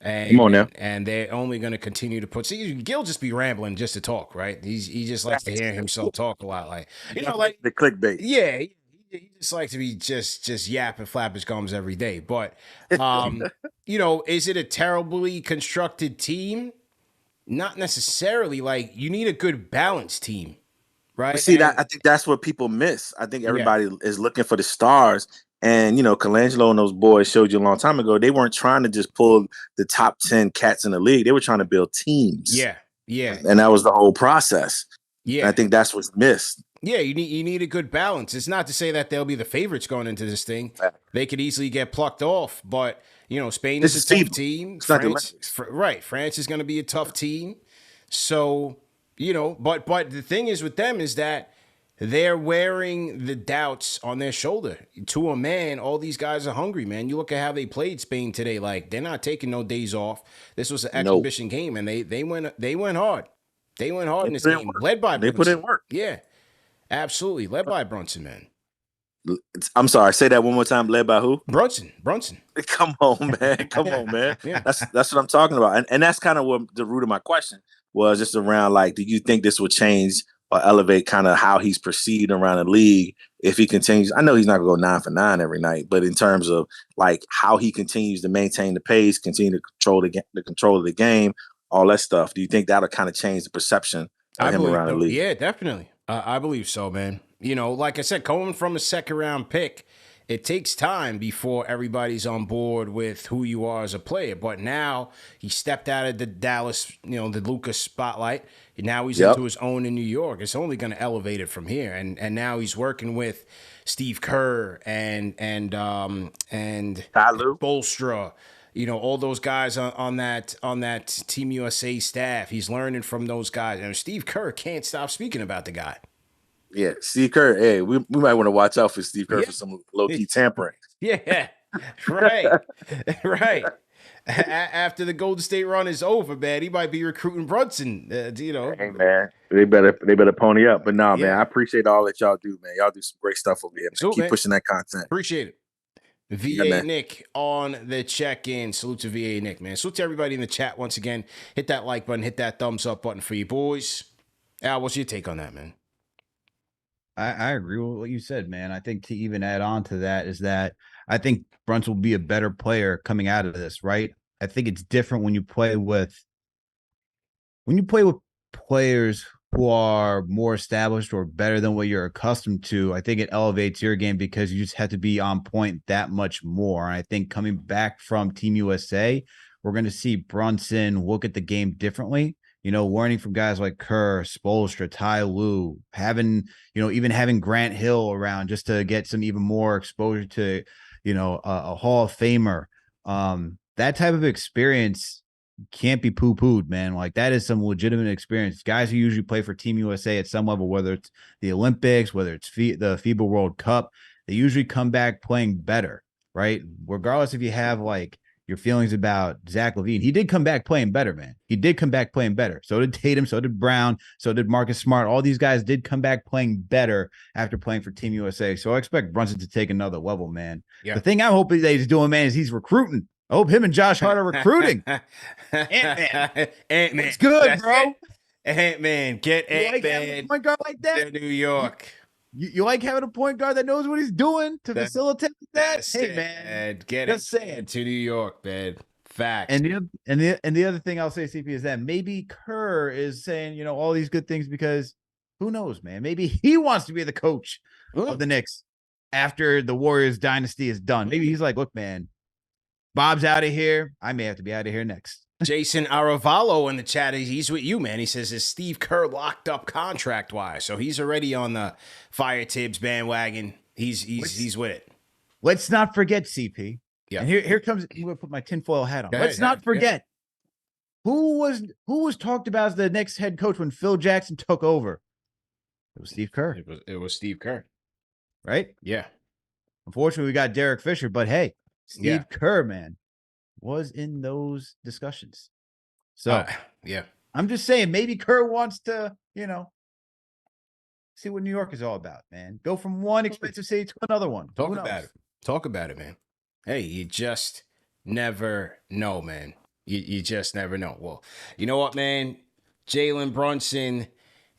And, come on now. And they're only going to continue to put. See, Gil just be rambling just to talk, right? He just likes to hear himself talk a lot, like like the clickbait. Yeah, he just likes to be just yap and flap his gums every day. But is it a terribly constructed team? Not necessarily. Like, you need a good balanced team, right? But see, I think that's what people miss. I think everybody is looking for the stars. And, Colangelo and those boys showed you a long time ago, they weren't trying to just pull the top 10 cats in the league. They were trying to build teams. Yeah, yeah. And that was the whole process. Yeah. And I think that's what's missed. Yeah, you need a good balance. It's not to say that they'll be the favorites going into this thing. They could easily get plucked off. But, Spain is a tough team. France is going to be a tough team. So, but the thing is with them is that they're wearing the doubts on their shoulder. To a man, all these guys are hungry, man. You look at how they played Spain today. Like, they're not taking no days off. This was an exhibition game, and they went hard. They went hard in this game. Led by Brunson. They put in work. Yeah, absolutely. Led by Brunson, man. I'm sorry. Say that one more time. Led by who? Brunson. Come on, man. Come on, man. Yeah. That's what I'm talking about. And that's kind of what the root of my question was, just around, like, do you think this will change or elevate kind of how he's perceived around the league if he continues? I know he's not going to go 9 for 9 every night, but in terms of, like, how he continues to maintain the pace, continue to control the control of the game, all that stuff, do you think that'll kind of change the perception of him around the league? Yeah, definitely. I believe so, man. You know, like I said, coming from a second round pick, it takes time before everybody's on board with who you are as a player. But now he stepped out of the Dallas, you know, the Lucas spotlight. And now he's into his own in New York. It's only going to elevate it from here. And now he's working with Steve Kerr and Bolstra. You know, all those guys on that Team USA staff. He's learning from those guys. And Steve Kerr can't stop speaking about the guy. Yeah, Steve Kerr. Hey, we might want to watch out for Steve Kerr for some low-key tampering. Yeah, right, right. After the Golden State run is over, man, he might be recruiting Brunson. You know, hey man, they better pony up. But nah, man, I appreciate all that y'all do, man. Y'all do some great stuff over here. Man. Keep pushing that content. Appreciate it. VA Nick on the check-in. Salute to VA Nick, man. Salute to everybody in the chat once again. Hit that like button, hit that thumbs up button for you boys. Al, what's your take on that, man? I agree with what you said, man. I think to even add on to that is that I think Brunson will be a better player coming out of this, right? I think it's different when you play with players who are more established or better than what you're accustomed to. I think it elevates your game because you just have to be on point that much more. And I think coming back from Team USA, we're going to see Brunson look at the game differently. You know, learning from guys like Kerr, Spoelstra, Ty Lue, even having Grant Hill around just to get some even more exposure to, a Hall of Famer. That type of experience can't be poo-pooed, man. Like, that is some legitimate experience. Guys who usually play for Team USA at some level, whether it's the Olympics, whether it's the FIBA World Cup, they usually come back playing better, right? Regardless if you have, like, your feelings about Zach LaVine. He did come back playing better, man. He did come back playing better. So did Tatum, so did Brown, so did Marcus Smart. All these guys did come back playing better after playing for Team USA. So I expect Brunson to take another level, man. Yeah. The thing I'm hoping that he's doing, man, is he's recruiting. I hope him and Josh Hart are recruiting. Ant-Man. It's good, bro. Ant-Man. Get Ant-Man. Point guard like that? To New York. You like having a point guard that knows what he's doing to facilitate that? Hey, man. Get it to New York, man. Fact. And the other thing I'll say, CP, is that maybe Kerr is saying, all these good things because who knows, man? Maybe he wants to be the coach of the Knicks after the Warriors dynasty is done. Maybe he's like, look, man, Bob's out of here. I may have to be out of here next. Jason Aravalo in the chat, he's with you, man. He says, is Steve Kerr locked up contract-wise? So he's already on the Fire Tibbs bandwagon. He's with it. Let's not forget, CP. Yeah. And here comes, I'm going to put my tinfoil hat on. Let's not forget who was talked about as the next head coach when Phil Jackson took over. It was Steve Kerr. It was Steve Kerr. Right? Yeah. Unfortunately, we got Derek Fisher, but hey, Steve Kerr, man, was in those discussions. So, I'm just saying, maybe Kerr wants to, see what New York is all about, man. Go from one expensive city to another one. Talk about it, man. Hey, you just never know, man. You just never know. Well, you know what, man? Jalen Brunson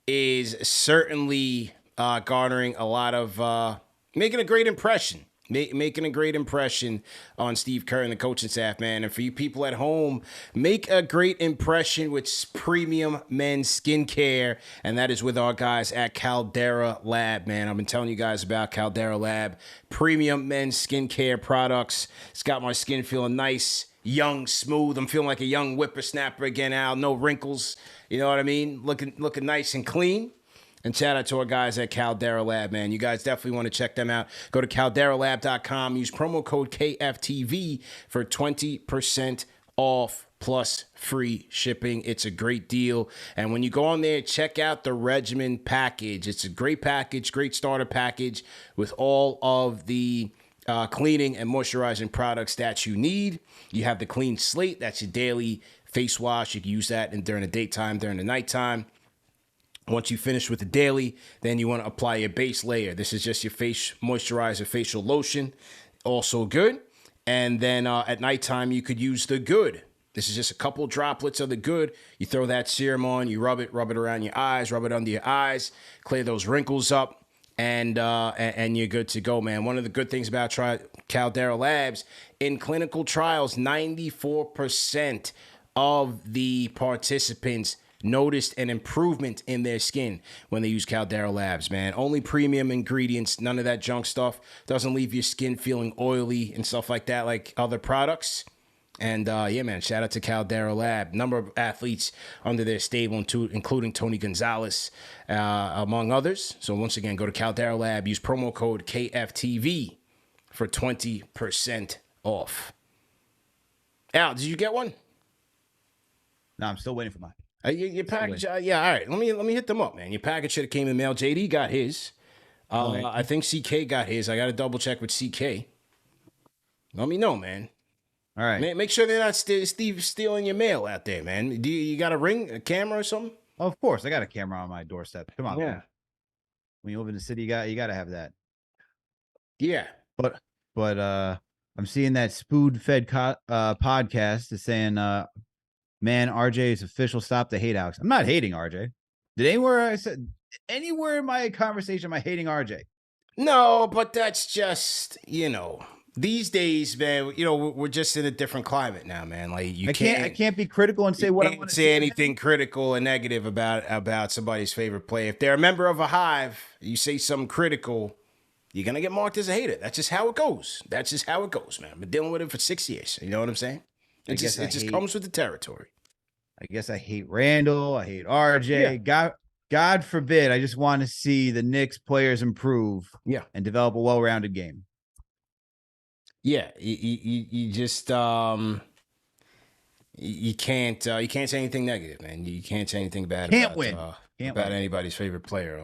is certainly garnering a lot of, making a great impression. Making a great impression on Steve Kerr and the coaching staff, man. And for you people at home, make a great impression with premium men's skincare. And that is with our guys at Caldera Lab, man. I've been telling you guys about Caldera Lab. Premium men's skincare products. It's got my skin feeling nice, young, smooth. I'm feeling like a young whippersnapper again, Al. No wrinkles. You know what I mean? Looking nice and clean. And shout out to our guys at Caldera Lab, man. You guys definitely want to check them out. Go to calderalab.com. Use promo code KFTV for 20% off plus free shipping. It's a great deal. And when you go on there, check out the Regimen package. It's a great package, great starter package with all of the cleaning and moisturizing products that you need. You have the Clean Slate. That's your daily face wash. You can use that during the daytime, during the nighttime. Once you finish with the daily, then you want to apply your base layer. This is just your face moisturizer, facial lotion. Also good. And then at nighttime, you could use the good. This is just a couple droplets of the good. You throw that serum on, you rub it around your eyes, rub it under your eyes, clear those wrinkles up, and you're good to go, man. One of the good things about Caldera Labs, in clinical trials, 94% of the participants noticed an improvement in their skin when they use Caldera Labs, man. Only premium ingredients, none of that junk stuff. Doesn't leave your skin feeling oily and stuff like that like other products. And yeah, man, shout out to Caldera Lab. Number of athletes under their stable, including Tony Gonzalez, among others. So once again, go to Caldera Lab, use promo code KFTV for 20% off. Al, did you get one? No, I'm still waiting for mine. Your package, yeah, all right. Let me hit them up, man. Your package should have came in mail. JD got his. I think CK got his. I got to double check with CK. Let me know, man. All right. Make sure they're not stealing your mail out there, man. Do you got a camera or something? Oh, of course, I got a camera on my doorstep. Come on, yeah. Man. When you live in the city, you got to have that. Yeah, but I'm seeing that spoon-fed podcast is saying, man, RJ's official stop the hate, Alex. I'm not hating RJ. Anywhere in my conversation, am I hating RJ? No, but that's just, these days, man, we're just in a different climate now, man. Like I can't be critical and say what I want to say. Anything critical and negative about somebody's favorite player. If they're a member of a hive, you say something critical, you're gonna get marked as a hater. That's just how it goes. Man. I've been dealing with it for 6 years. You know what I'm saying? It just comes with the territory. I guess I hate Randall. I hate RJ. Yeah. God forbid. I just want to see the Knicks players improve. Yeah. And develop a well-rounded game. Yeah, you just you can't say anything negative, man. You can't say anything bad about anybody's favorite player,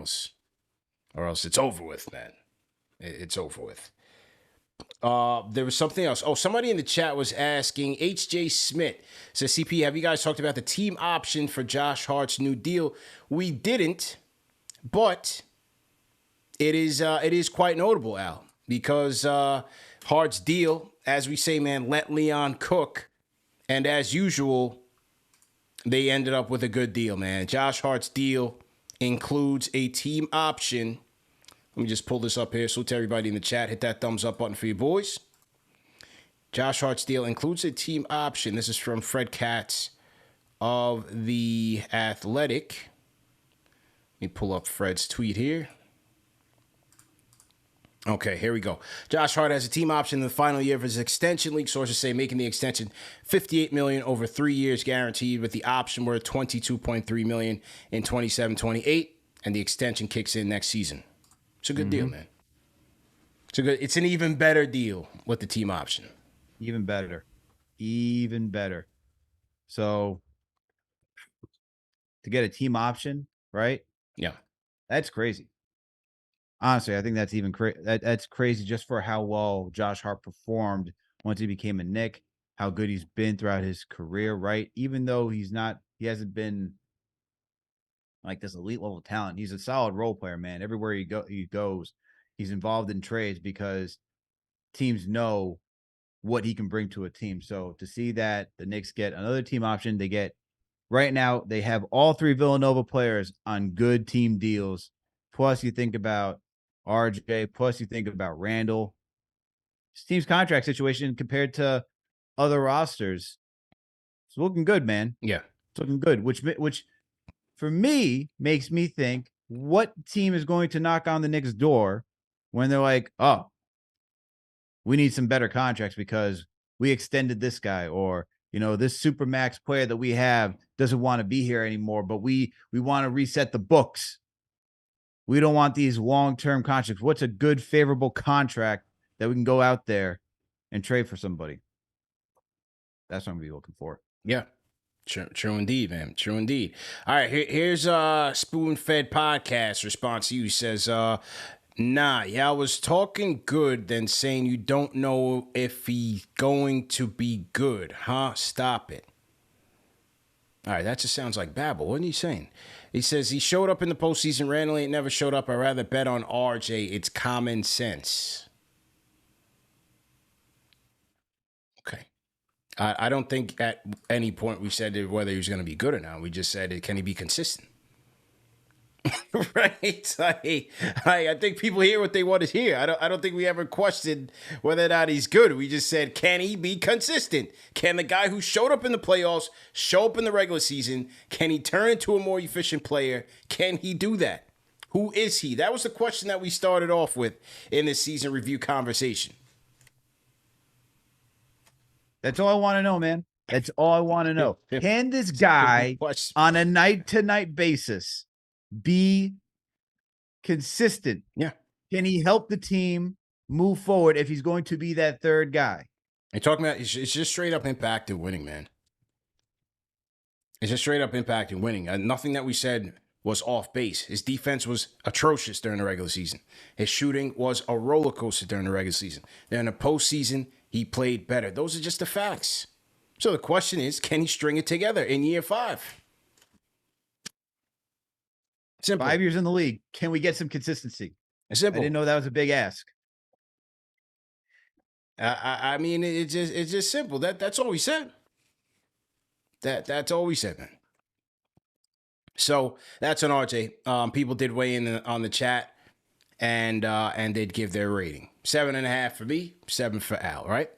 or else it's over with, man. It's over with. There was something else. Oh, somebody in the chat was asking. HJ Smith says, CP, have you guys talked about the team option for Josh Hart's new deal? We didn't, but it is quite notable, Al, because Hart's deal, as we say, man, let Leon cook. And as usual, they ended up with a good deal, man. Josh Hart's deal includes a team option. Let me just pull this up here. So to everybody in the chat, hit that thumbs up button for you boys. Josh Hart's deal includes a team option. This is from Fred Katz of The Athletic. Let me pull up Fred's tweet here. Okay, here we go. Josh Hart has a team option in the final year of his extension. League sources say making the extension $58 million over 3 years guaranteed, with the option worth $22.3 million in 27-28, and the extension kicks in next season. It's a good deal, man. It's an even better deal with the team option. Even better. So to get a team option, right? Yeah, that's crazy. Honestly, I think that's even that's crazy just for how well Josh Hart performed once he became a Knick, how good he's been throughout his career, right? Even though he hasn't been like this elite level talent, he's a solid role player, man. Everywhere he goes, he's involved in trades because teams know what he can bring to a team. So to see that the Knicks get another team option, right now they have all three Villanova players on good team deals. Plus you think about RJ, plus you think about Randall. This team's contract situation compared to other rosters, it's looking good, man. Yeah, it's looking good. Which for me makes me think, what team is going to knock on the Knicks' door when they're like, oh, we need some better contracts because we extended this guy, or this super max player that we have doesn't want to be here anymore, but we want to reset the books. We don't want these long-term contracts. What's a good, favorable contract that we can go out there and trade for somebody? That's what I'm going to be looking for. Yeah. True indeed, man. True indeed. All right, here's Spoon-Fed Podcast response to you. He says, nah, y'all was talking good, then saying you don't know if he's going to be good. Huh? Stop it. All right, that just sounds like babble. What are you saying? He says he showed up in the postseason, randomly never showed up. I'd rather bet on RJ. It's common sense. Okay. I don't think at any point we said whether he was going to be good or not. We just said, can he be consistent? Right? I think people hear what they want to hear. I don't think we ever questioned whether or not he's good. We just said, can he be consistent? Can the guy who showed up in the playoffs show up in the regular season? Can he turn into a more efficient player? Can he do that? Who is he? That was the question that we started off with in this season review conversation. That's all I want to know, man. That's all I want to know. Can this guy on a night-to-night basis be consistent? Yeah. Can he help the team move forward if he's going to be that third guy? And talking about it's just straight up impact and winning, man. It's just straight up impact and winning. Nothing that we said was off base. His defense was atrocious during the regular season. His shooting was a roller coaster during the regular season. During the postseason, he played better. Those are just the facts. So the question is, can he string it together in year 5? Simple. 5 years in the league. Can we get some consistency? Simple. I didn't know that was a big ask. I mean, it's just simple. That's all we said. That's all we said, man. So that's on RJ. People did weigh in on the chat and they'd give their rating. 7.5 for me, 7 for Al, right?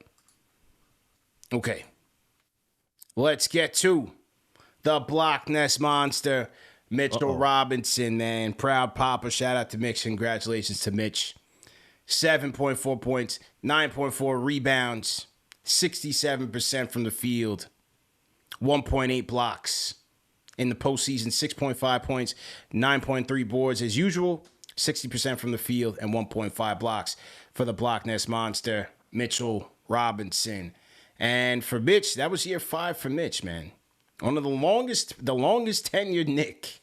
Okay. Let's get to the Block Nest Monster, Mitchell Robinson, man. Proud Papa. Shout out to Mitch. Congratulations to Mitch. 7.4 points, 9.4 rebounds, 67% from the field, 1.8 blocks. In the postseason, 6.5 points, 9.3 boards as usual, 60% from the field, and 1.5 blocks for the Block Nest Monster, Mitchell Robinson. And for Mitch, that was year 5 for Mitch, man. One of the longest tenured Knick.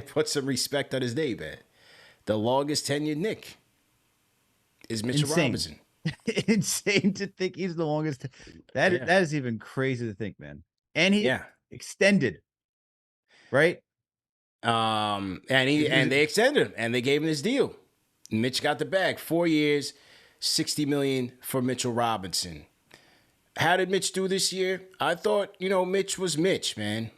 Put some respect on his name, man. The longest tenured Knick is Mitchell Robinson. Insane to think he's the longest. That is even crazy to think, man. And he extended. Right. And they extended him and they gave him his deal. Mitch got the bag. 4 years, $60 million for Mitchell Robinson. How did Mitch do this year? I thought, Mitch was Mitch, man.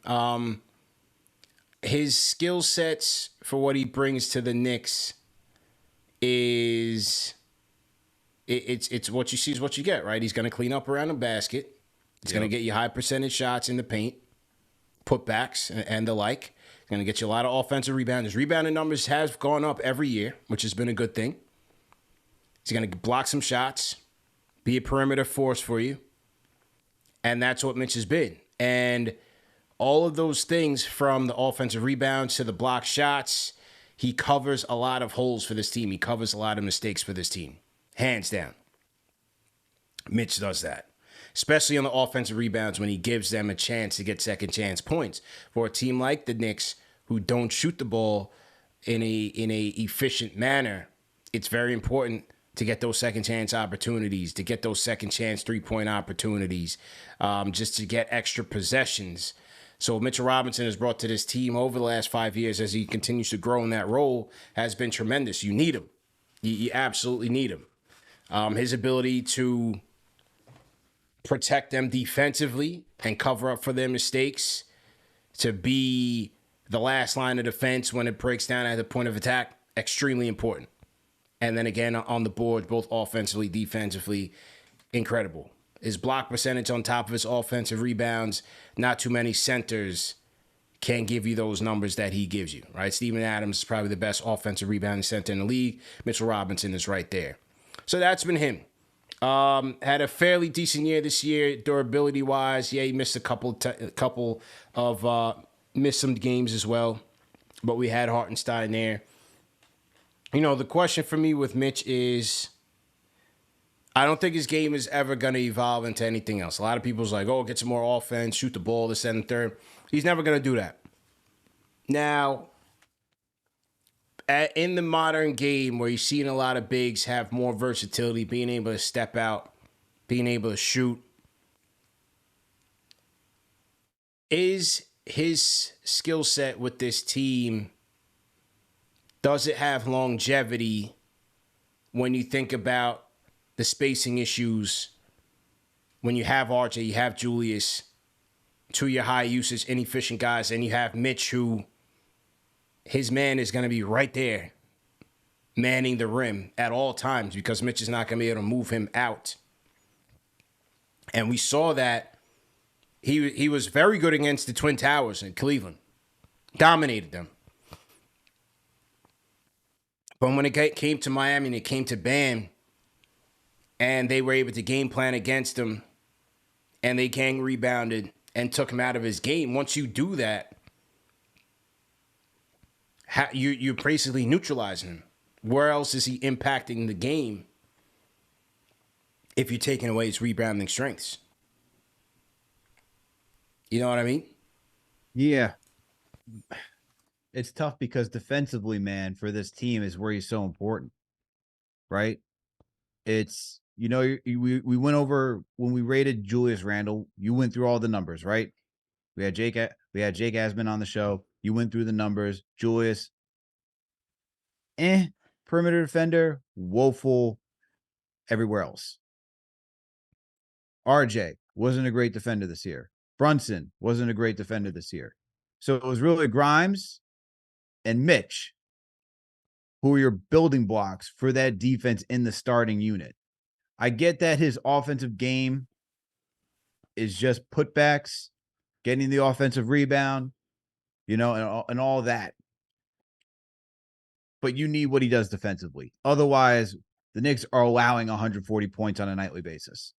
His skill sets for what he brings to the Knicks is it's what you see is what you get, right? He's going to clean up around the basket. He's going to get you high percentage shots in the paint, putbacks, and the like. He's going to get you a lot of offensive rebounds. His rebounding numbers have gone up every year, which has been a good thing. He's going to block some shots, be a perimeter force for you. And that's what Mitch has been. And all of those things, from the offensive rebounds to the block shots, he covers a lot of holes for this team. He covers a lot of mistakes for this team. Hands down. Mitch does that. Especially on the offensive rebounds when he gives them a chance to get second chance points. For a team like the Knicks who don't shoot the ball in a efficient manner, it's very important to get those second chance opportunities, to get those second chance 3-point opportunities, just to get extra possessions. So what Mitchell Robinson has brought to this team over the last 5 years as he continues to grow in that role has been tremendous. You need him. You absolutely need him. His ability to protect them defensively and cover up for their mistakes, to be the last line of defense when it breaks down at the point of attack, extremely important. And then again, on the board, both offensively, defensively, incredible. His block percentage on top of his offensive rebounds, not too many centers can give you those numbers that he gives you, right? Steven Adams is probably the best offensive rebounding center in the league. Mitchell Robinson is right there. So that's been him. Had a fairly decent year this year, durability-wise. Yeah, he missed a couple of missed some games as well, but we had Hartenstein there. The question for me with Mitch is, I don't think his game is ever going to evolve into anything else. A lot of people's like, get some more offense, shoot the ball, this, and the third. He's never going to do that. Now, in the modern game where you're seeing a lot of bigs have more versatility, being able to step out, being able to shoot, is his skill set with this team, does it have longevity when you think about the spacing issues? When you have RJ, you have Julius, two of your high usage, inefficient guys, and you have Mitch, who his man is going to be right there manning the rim at all times because Mitch is not going to be able to move him out. And we saw that he was very good against the Twin Towers in Cleveland. Dominated them. But when it came to Miami and it came to Bam, and they were able to game plan against him, and they gang rebounded and took him out of his game. Once you do that, you're basically neutralizing him. Where else is he impacting the game if you're taking away his rebounding strengths? You know what I mean? Yeah. It's tough because defensively, man, for this team is where he's so important, right? It's, we went over when we rated Julius Randle. You went through all the numbers, right? We had Jake Asman on the show. You went through the numbers. Julius, perimeter defender, woeful everywhere else. RJ wasn't a great defender this year. Brunson wasn't a great defender this year. So it was really Grimes and Mitch who are your building blocks for that defense in the starting unit. I get that his offensive game is just putbacks, getting the offensive rebound, and all that. But you need what he does defensively. Otherwise, the Knicks are allowing 140 points on a nightly basis.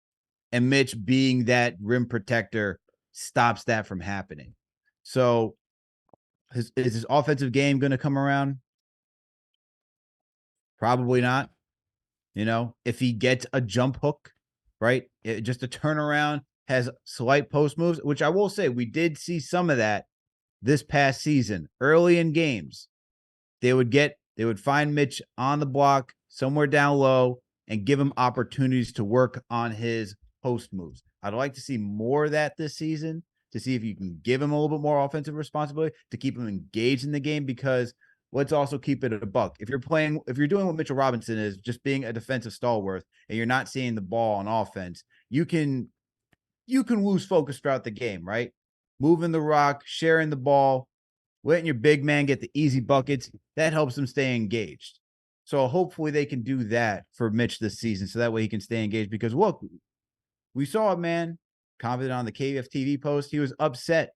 And Mitch being that rim protector stops that from happening. So is his offensive game going to come around? Probably not. If he gets a jump hook, right? Just a turnaround, has slight post moves, which I will say we did see some of that this past season. Early in games, they would find Mitch on the block somewhere down low and give him opportunities to work on his post moves. I'd like to see more of that this season to see if you can give him a little bit more offensive responsibility to keep him engaged in the game, because let's also keep it at a buck. If you're doing what Mitchell Robinson is, just being a defensive stalwart, and you're not seeing the ball on offense, you can lose focus throughout the game, right? Moving the rock, sharing the ball, letting your big man get the easy buckets, that helps them stay engaged. So hopefully they can do that for Mitch this season, so that way he can stay engaged. Because look, we saw it, man. Commented on the KFTV post, he was upset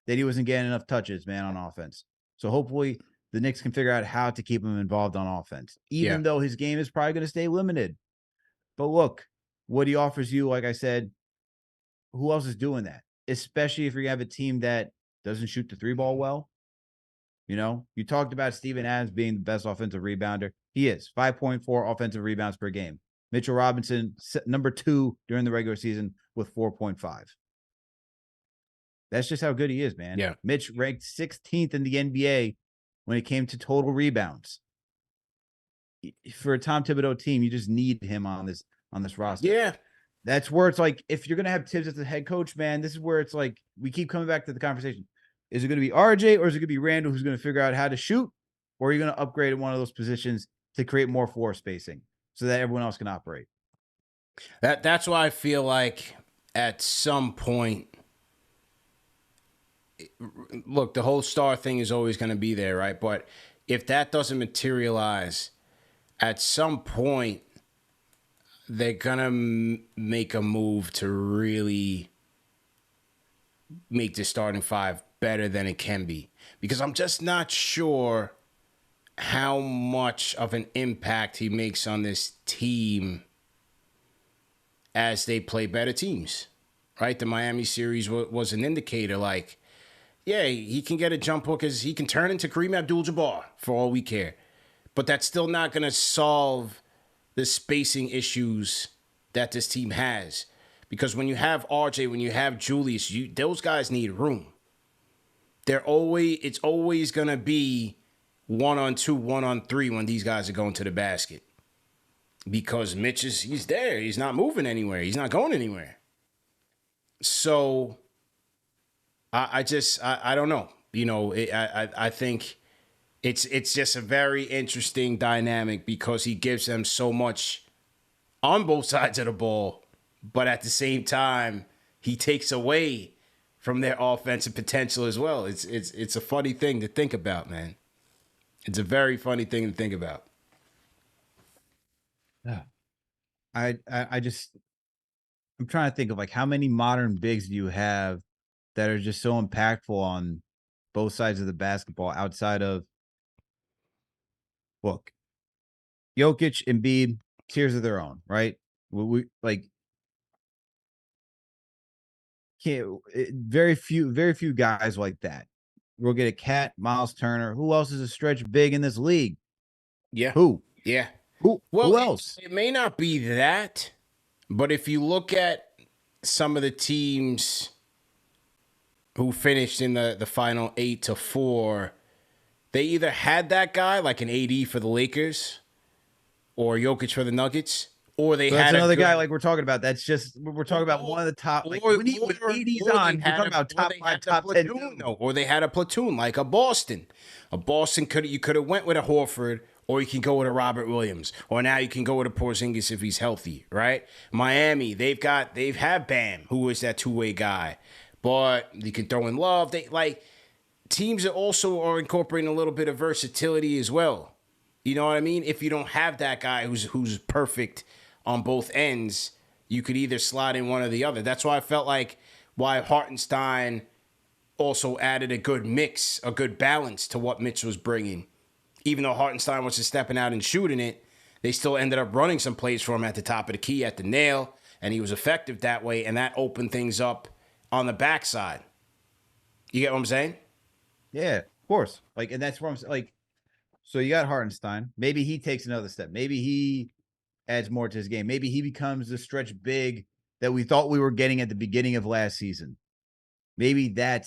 that he wasn't getting enough touches, man, on offense. So hopefully the Knicks can figure out how to keep him involved on offense, even though his game is probably going to stay limited. But look, what he offers you, like I said, who else is doing that? Especially if you have a team that doesn't shoot the three ball well. You talked about Steven Adams being the best offensive rebounder. He is 5.4 offensive rebounds per game. Mitchell Robinson, number 2 during the regular season with 4.5. That's just how good he is, man. Yeah. Mitch ranked 16th in the NBA when it came to total rebounds. For a Tom Thibodeau team, you just need him on this roster. Yeah. That's where it's like, if you're going to have Tibbs as the head coach, man, this is where it's like, we keep coming back to the conversation. Is it going to be RJ or is it going to be Randall who's going to figure out how to shoot? Or are you going to upgrade at one of those positions to create more floor spacing so that everyone else can operate? That's why I feel like at some point, look, the whole star thing is always going to be there, right? But if that doesn't materialize, at some point, they're going to make a move to really make the starting five better than it can be. Because I'm just not sure how much of an impact he makes on this team as they play better teams, right? The Miami series was an indicator, like, yeah, he can get a jump hook, as he can turn into Kareem Abdul-Jabbar for all we care. But that's still not going to solve the spacing issues that this team has. Because when you have RJ, when you have Julius, those guys need room. It's always going to be 1-on-2, 1-on-3 when these guys are going to the basket. Because Mitch he's there. He's not moving anywhere. He's not going anywhere. So I don't know. I think it's just a very interesting dynamic because he gives them so much on both sides of the ball, but at the same time, he takes away from their offensive potential as well. It's a funny thing to think about, man. It's a very funny thing to think about. Yeah. I just I'm trying to think of like how many modern bigs do you have that are just so impactful on both sides of the basketball outside of look, Jokic, Embiid, tiers of their own, right? We like can't very few guys like that. We'll get a Cat, Miles Turner. Who else is a stretch big in this league? Yeah. Who? Yeah. Who Well, else? it may not be that, but if you look at some of the teams who finished in the final 8-4, they either had that guy like an AD for the Lakers or Jokic for the Nuggets, or they So had that's another a good, guy like we're talking about. That's just we're talking about one of the top. Like or, when AD's or on, they we're had talking about top they 5, had a top 10. platoon, though, or they had a platoon like a Boston. A Boston you could have went with a Horford, or you can go with a Robert Williams, or now you can go with a Porzingis if he's healthy, right? Miami, they've had Bam, who is that two-way guy, but you can throw in Love. They like teams that also are incorporating a little bit of versatility as well. You know what I mean? If you don't have that guy who's perfect on both ends, you could either slide in one or the other. That's why I felt like why Hartenstein also added a good mix, a good balance to what Mitch was bringing. Even though Hartenstein was just stepping out and shooting it, they still ended up running some plays for him at the top of the key, at the nail, and he was effective that way, and that opened things up on the backside. You get what I'm saying? Yeah, of course. Like, and that's where I'm like. So you got Hartenstein. Maybe he takes another step. Maybe he adds more to his game. Maybe he becomes the stretch big that we thought we were getting at the beginning of last season. Maybe that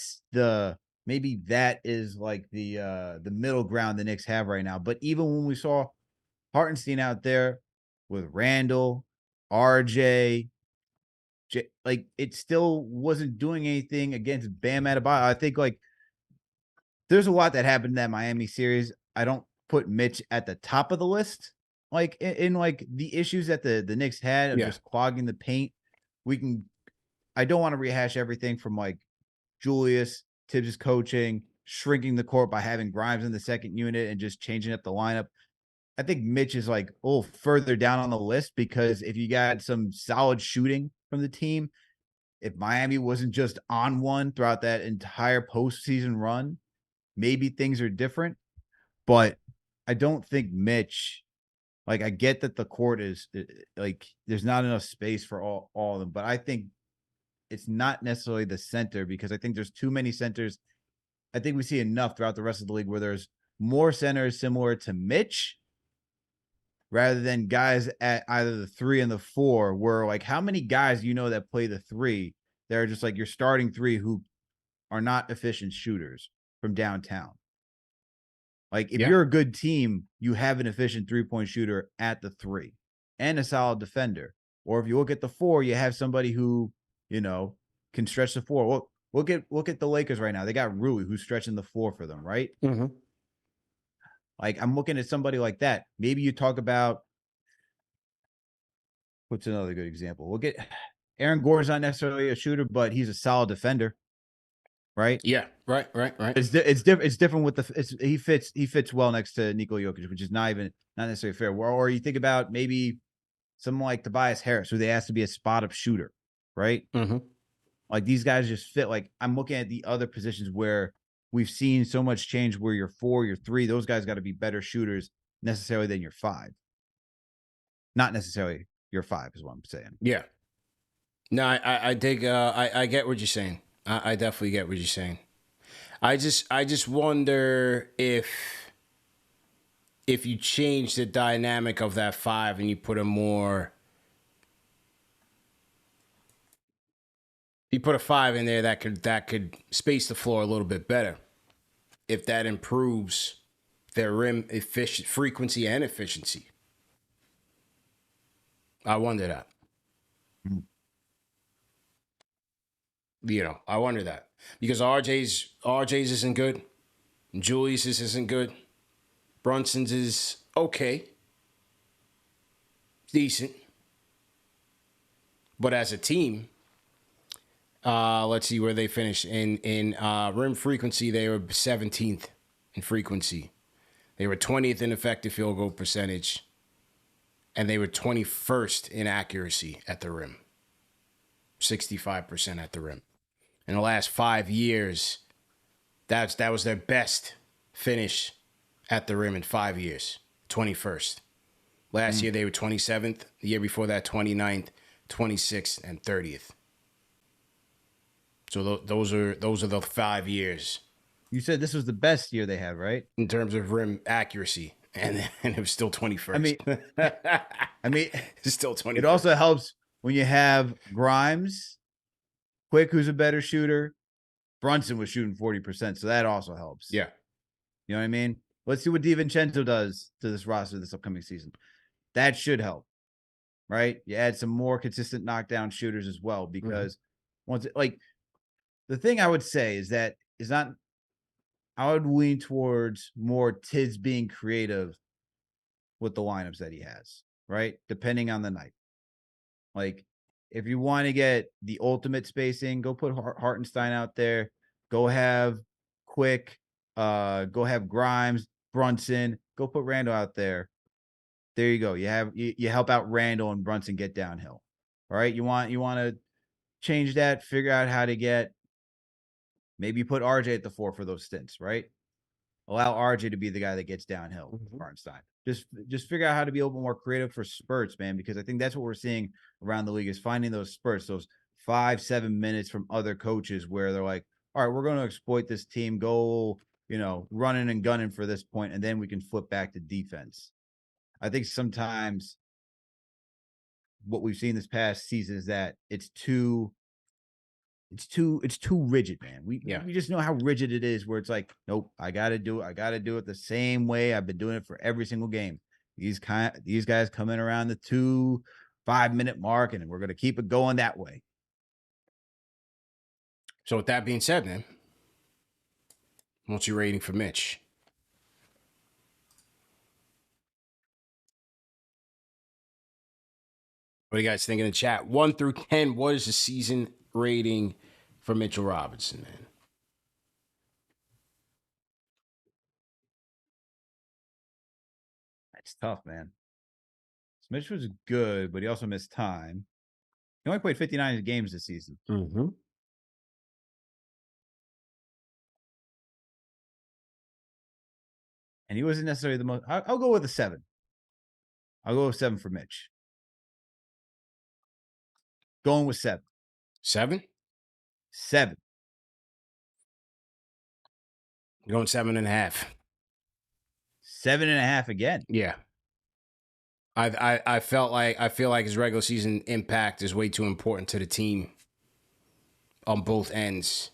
is like the middle ground the Knicks have right now. But even when we saw Hartenstein out there with Randall, RJ, like it still wasn't doing anything against Bam Adebayo. I think like there's a lot that happened in that Miami series. I don't put Mitch at the top of the list. Like in like the issues that the Knicks had of just clogging the paint. I don't want to rehash everything from like Julius, Tibbs' coaching, shrinking the court by having Grimes in the second unit and just changing up the lineup. I think Mitch is like further down on the list because if you got some solid shooting from the team, if Miami wasn't just on one throughout that entire postseason run, maybe things are different. But I don't think Mitch, like I get that the court is like there's not enough space for all of them, but I think it's not necessarily the center because I think there's too many centers. I think we see enough throughout the rest of the league where there's more centers similar to Mitch rather than guys at either the 3 and the 4 where like how many guys that play the 3 that are just like your starting 3 who are not efficient shooters from downtown. Like if you're a good team, you have an efficient 3-point shooter at the 3 and a solid defender. Or if you look at the 4, you have somebody who, can stretch the 4. Well, look at the Lakers right now. They got Rui who's stretching the 4 for them, right? Mm-hmm. Like I'm looking at somebody like that. Maybe you talk about what's another good example? We'll get Aaron Gordon's not necessarily a shooter, but he's a solid defender. Right? Yeah, right. It's different with he fits well next to Nikola Jokic, which is not necessarily fair. Or you think about maybe someone like Tobias Harris, who they asked to be a spot up shooter, right? Mm-hmm. Like these guys just fit. Like I'm looking at the other positions where we've seen so much change where you're 4, you're 3, those guys got to be better shooters necessarily than your 5. Not necessarily your 5 is what I'm saying. Yeah. No, I dig. I get what you're saying. I definitely get what you're saying. I just wonder if you change the dynamic of that 5 and you put a 5 in there that could space the floor a little bit better. If that improves their rim frequency and efficiency. I wonder that. I wonder that. Because RJ's isn't good. Julius's isn't good. Brunson's is okay. Decent. But as a team, let's see where they finished. In rim frequency, they were 17th in frequency. They were 20th in effective field goal percentage, and they were 21st in accuracy at the rim. 65% at the rim. In the last 5 years, that was their best finish at the rim in 5 years. 21st. Last year they were 27th. The year before that, 29th, 26th, and 30th. So those are the 5 years. You said this was the best year they had, right? In terms of rim accuracy, and it was still 21st. I mean, it's still 21st. It also helps when you have Grimes, Quick, who's a better shooter. Brunson was shooting 40%, so that also helps. Yeah. You know what I mean? Let's see what DiVincenzo does to this roster this upcoming season. That should help, right? You add some more consistent knockdown shooters as well, because the thing I would say is that is not. I would lean towards more Tiz being creative with the lineups that he has, right? Depending on the night. Like, if you want to get the ultimate spacing, go put Hartenstein out there. Go have Quick. Go have Grimes, Brunson. Go put Randall out there. There you go. You help out Randall and Brunson get downhill. All right. You want to change that. Figure out how to get. Maybe put RJ at the 4 for those stints, right? Allow RJ to be the guy that gets downhill. Hartenstein. Just figure out how to be a little bit more creative for spurts, man, because I think that's what we're seeing around the league is finding those spurts, those 5-7 minutes from other coaches where they're like, all right, we're going to exploit this team, go, running and gunning for this point, and then we can flip back to defense. I think sometimes what we've seen this past season is that it's too rigid, man. We just know how rigid it is, where it's like, nope, I gotta do it the same way I've been doing it for every single game. These guys come in around the 2-5 minute mark, and we're gonna keep it going that way. So with that being said, man, what's your rating for Mitch? What do you guys think in the chat? 1 through 10, what is the season rating for Mitchell Robinson, man? That's tough, man. Mitch was good, but he also missed time. He only played 59 games this season. Mm-hmm. And he wasn't necessarily the most. I'll go with a 7. I'll go with 7 for Mitch. Going with 7. 7? 7. Going 7.5. 7.5 again. Yeah. I feel like his regular season impact is way too important to the team on both ends.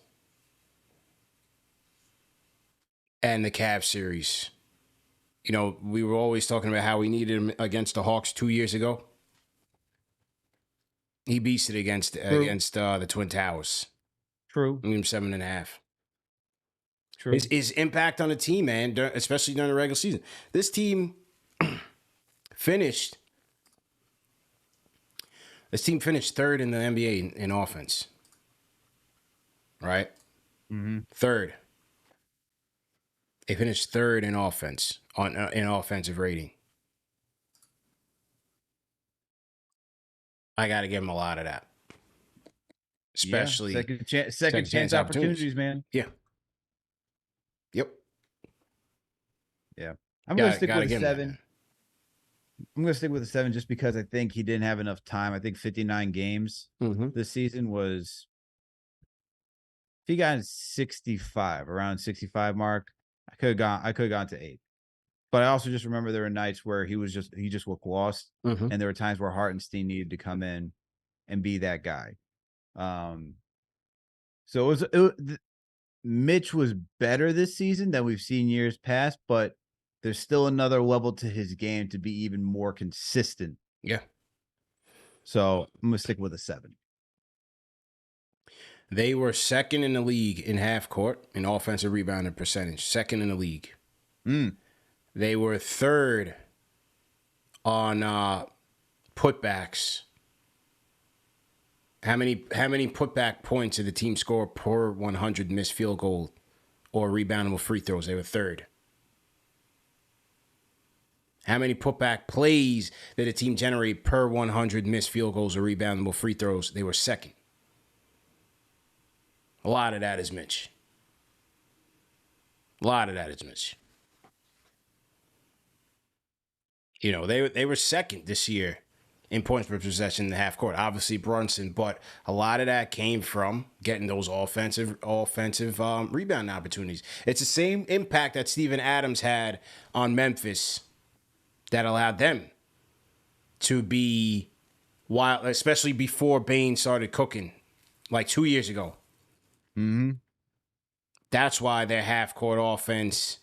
And the Cavs series. We were always talking about how we needed him against the Hawks 2 years ago. He beasted against the Twin Towers. True. I mean, 7.5. True. His impact on the team, man, especially during the regular season. This team finished 3rd in the NBA in offense. Right? Mm-hmm. 3rd. They finished 3rd in offense in offensive rating. I got to give him a lot of that. Especially second chance opportunities, man. Yeah. Yep. Yeah. I'm going to stick with a 7. I'm going to stick with a 7 just because I think he didn't have enough time. I think 59 games this season was. If he got 65, around 65 mark, I could have gone to 8. But I also just remember there were nights where he just looked lost, and there were times where Hartenstein needed to come in and be that guy. So Mitch was better this season than we've seen years past, but there's still another level to his game to be even more consistent. Yeah. So I'm gonna stick with a 7. They were 2nd in the league in half court in offensive rebounding percentage. 2nd in the league. They were 3rd on putbacks. How many putback points did the team score per 100 missed field goal or reboundable free throws? They were 3rd. How many putback plays did a team generate per 100 missed field goals or reboundable free throws? They were second. A lot of that is Mitch. A lot of that is Mitch. You know, they were second this year in points per possession in the half court. Obviously Brunson, but a lot of that came from getting those offensive rebound opportunities. It's the same impact that Steven Adams had on Memphis that allowed them to be wild, especially before Bane started cooking, like 2 years ago. Mm-hmm. That's why their half-court offense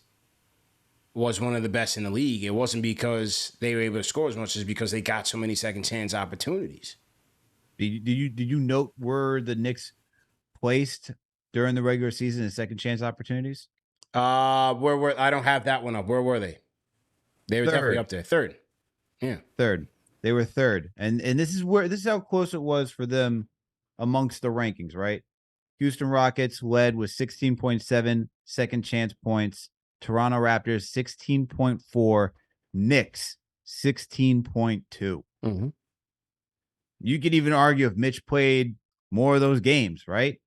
was one of the best in the league. It wasn't because they were able to score as much as because they got so many second-chance opportunities. Did you note where the Knicks placed during the regular season in second-chance opportunities? Where were I don't have that one up. Where were they? They were definitely up there. Third. Yeah. Third. They were third. And this is how close it was for them amongst the rankings, right? Houston Rockets led with 16.7 second chance points. Toronto Raptors 16.4. Knicks 16.2. Mm-hmm. You could even argue if Mitch played more of those games, right?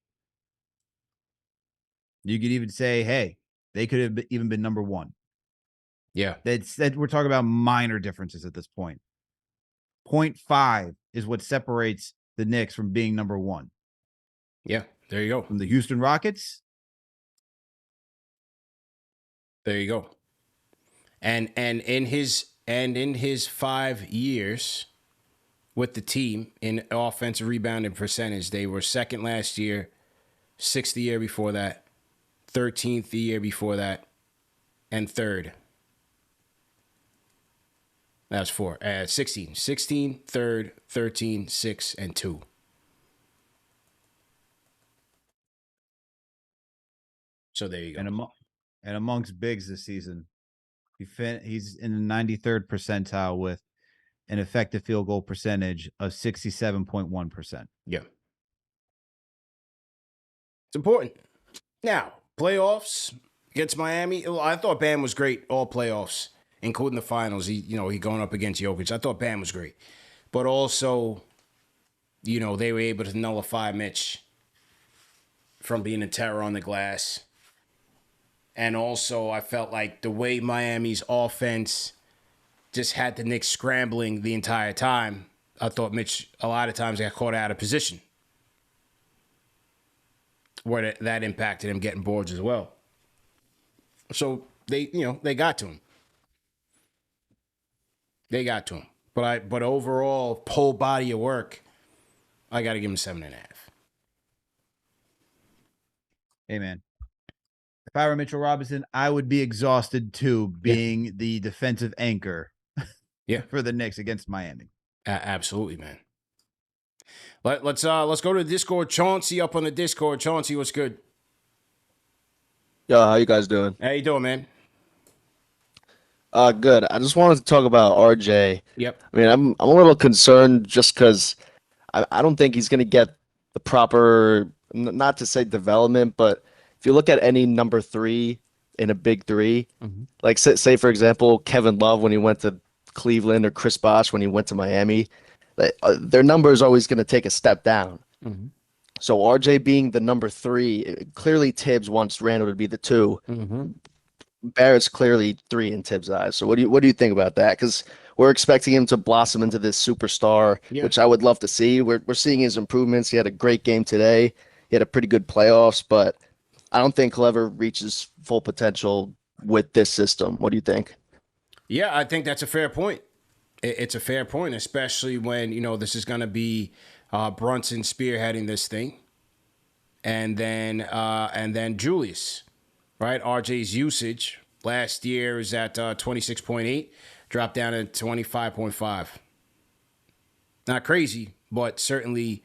You could even say, hey, they could have even been number one. Yeah. That we're talking about minor differences at this point. 0.5 is what separates the Knicks from being number one. Yeah, there you go. From the Houston Rockets. There you go. And in his 5 years with the team in offensive rebounding percentage, they were second last year, 6th the year before that, 13th the year before that, and third. That's 4. 16. 16, third, 13, 6, and 2. So there you go. And amongst bigs this season, he's in the 93rd percentile with an effective field goal percentage of 67.1%. Yeah. It's important. Now, playoffs against Miami. I thought Bam was great all playoffs, including the finals. He going up against Jokic. I thought Bam was great. But also, they were able to nullify Mitch from being a terror on the glass. And also, I felt like the way Miami's offense just had the Knicks scrambling the entire time, I thought Mitch, a lot of times, got caught out of position, where that impacted him getting boards as well. So they got to him. They got to him. But overall, whole body of work, I got to give him 7.5. Hey, man. If I were Mitchell Robinson, I would be exhausted too, being the defensive anchor for the Knicks against Miami. Absolutely, man. Let's go to the Discord. Chauncey up on the Discord. Chauncey, what's good? Yo, how you guys doing? How you doing, man? Good. I just wanted to talk about RJ. Yep. I mean, I'm a little concerned just because I don't think he's gonna get the proper, not to say development, but if you look at any number 3 in a big 3, like say for example Kevin Love when he went to Cleveland or Chris Bosh when he went to Miami, their number is always going to take a step down. So RJ being the number 3, clearly Tibbs wants Randall to be the 2. Barrett's clearly 3 in Tibbs' eyes. So what do you think about that? Because we're expecting him to blossom into this superstar, which I would love to see. We're seeing his improvements. He had a great game today. He had a pretty good playoffs, but I don't think he'll ever reach his full potential with this system. What do you think? Yeah, I think that's a fair point. It's a fair point, especially when, this is going to be Brunson spearheading this thing. And then Julius, right? RJ's usage last year is at 26.8, dropped down to 25.5. Not crazy, but certainly,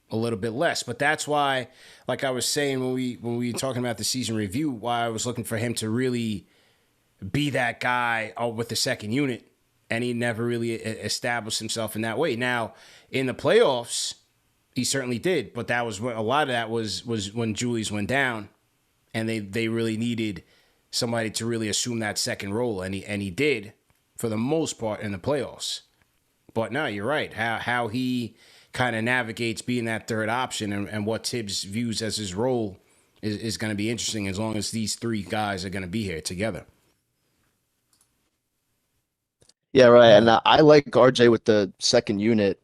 a little bit less. But that's why, like I was saying when we were talking about the season review, why I was looking for him to really be that guy with the second unit, and he never really established himself in that way. Now, in the playoffs, he certainly did, but that was a lot of that was when Julius went down, and they really needed somebody to really assume that second role, and he did for the most part in the playoffs. But no, you're right. How he kind of navigates being that third option and what Tibbs views as his role is going to be interesting as long as these three guys are going to be here together. Yeah, right. And I like RJ with the second unit,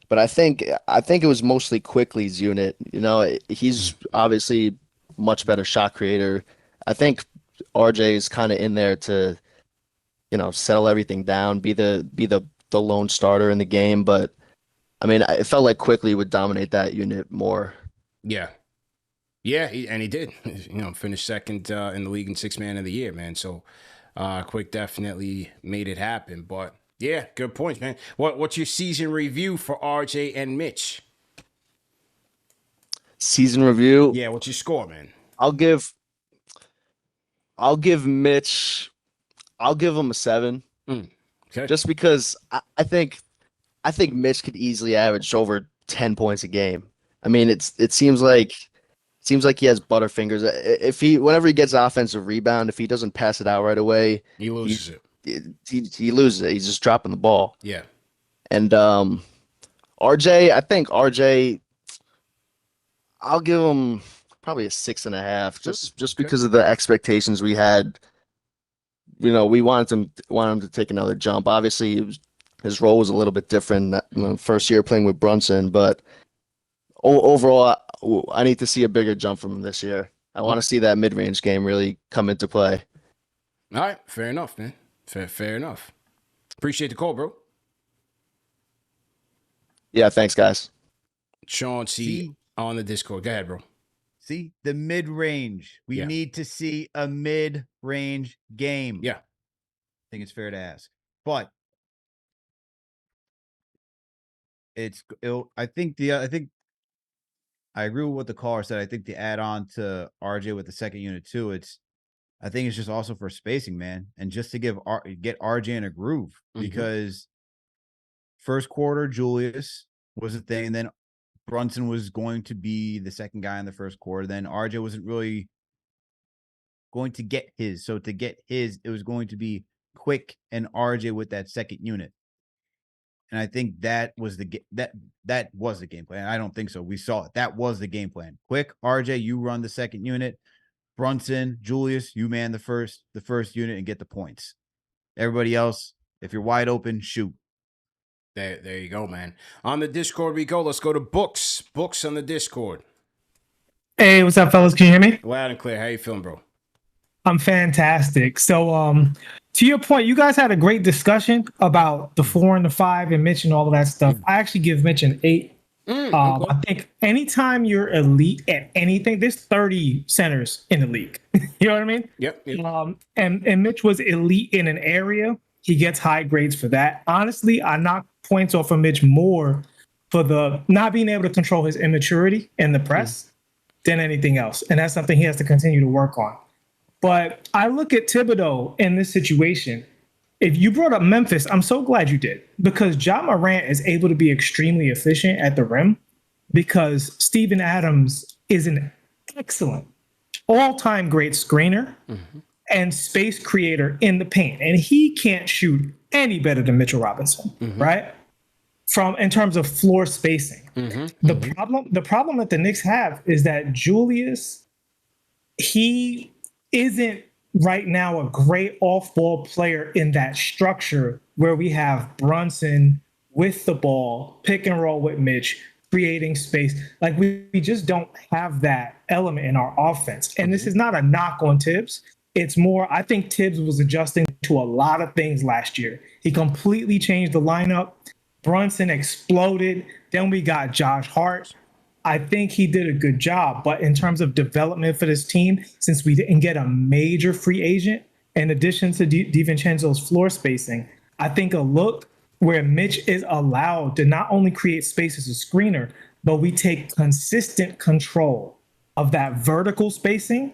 but I think it was mostly Quickly's unit. You know, he's obviously much better shot creator. I think RJ is kind of in there to, you know, settle everything down, be the lone starter in the game. But I mean, it felt like Quickly would dominate that unit more. Yeah. Yeah, he did. You know, finished second in the league in Sixth Man of the Year, man. So Quick definitely made it happen. But yeah, good points, man. What's your season review for RJ and Mitch? Season review? Yeah, what's your score, man? I'll give Mitch, I'll give him a 7. Okay. Just because I think Mitch could easily average over 10 points a game. I mean, it seems like he has butterfingers. Whenever he gets offensive rebound, if he doesn't pass it out right away, He loses it. He loses it. He's just dropping the ball. Yeah. And RJ, I think RJ, I'll give him probably a 6.5, just because of the expectations we had. You know, we wanted him to take another jump. Obviously, his role was a little bit different in the first year playing with Brunson, but overall, I need to see a bigger jump from him this year. I want to see that mid-range game really come into play. All right, fair enough, man. Fair enough. Appreciate the call, bro. Yeah, thanks, guys. Chauncey on the Discord. Go ahead, bro. See, the mid-range. We need to see a mid-range game. Yeah. I think it's fair to ask. But I think I agree with what the caller said. I think the add-on to RJ with the second unit too, I think it's just also for spacing, man. And just to get RJ in a groove. Because first quarter, Julius was a thing, and then Brunson was going to be the second guy in the first quarter. Then RJ wasn't really going to get his. So to get his, it was going to be Quick and RJ with that second unit. And I think that was the game plan. I don't think so. We saw it. That was the game plan. Quick, RJ, you run the second unit. Brunson, Julius, you man the first unit and get the points. Everybody else, if you're wide open, shoot. There you go, man. On the Discord we go. Let's go to Books. Books on the Discord. Hey, what's up, fellas? Can you hear me? Loud and clear. How you feeling, bro? I'm fantastic. So, to your point, you guys had a great discussion about the 4 and the 5 and Mitch and all of that stuff. I actually give Mitch an 8. Okay. I think anytime you're elite at anything, there's 30 centers in the league. You know what I mean? Yep. And Mitch was elite in an area. He gets high grades for that. Honestly, I knock points off of Mitch more for the not being able to control his immaturity in the press than anything else. And that's something he has to continue to work on. But I look at Thibodeau in this situation. If you brought up Memphis, I'm so glad you did, because Ja Morant is able to be extremely efficient at the rim because Steven Adams is an excellent all-time great screener and space creator in the paint. And he can't shoot any better than Mitchell Robinson, right? In terms of floor spacing. The problem that the Knicks have is that Julius, he isn't right now a great off-ball player in that structure where we have Brunson with the ball, pick and roll with Mitch, creating space. Like we just don't have that element in our offense. And this is not a knock on Tibbs. It's more, I think Tibbs was adjusting to a lot of things last year. He completely changed the lineup. Brunson exploded. Then we got Josh Hart. I think he did a good job. But in terms of development for this team, since we didn't get a major free agent, in addition to DiVincenzo's floor spacing, I think a look where Mitch is allowed to not only create space as a screener, but we take consistent control of that vertical spacing,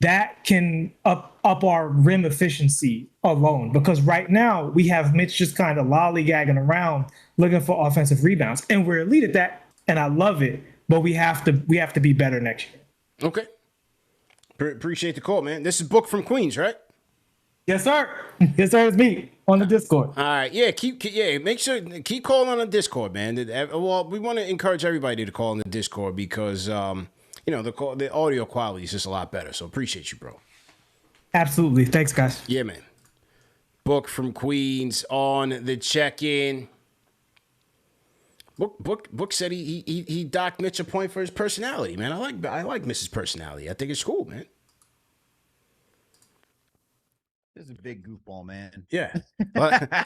that can up our rim efficiency alone. Because right now we have Mitch just kind of lollygagging around looking for offensive rebounds, and we're elite at that, and I love it. But we have to be better next year. Okay. Appreciate the call, man. This is Book from Queens, right? Yes, sir. Yes, sir. It's me on the Discord. All right, yeah, make sure keep calling on the Discord, man. Well, we want to encourage everybody to call on the Discord because the audio quality is just a lot better. So appreciate you, bro. Absolutely. Thanks, guys. Yeah, man. Book from Queens on the check-in. Book said he docked Mitch a point for his personality, man. I like Mrs. Personality. I think it's cool, man. This is a big goofball, man. Yeah.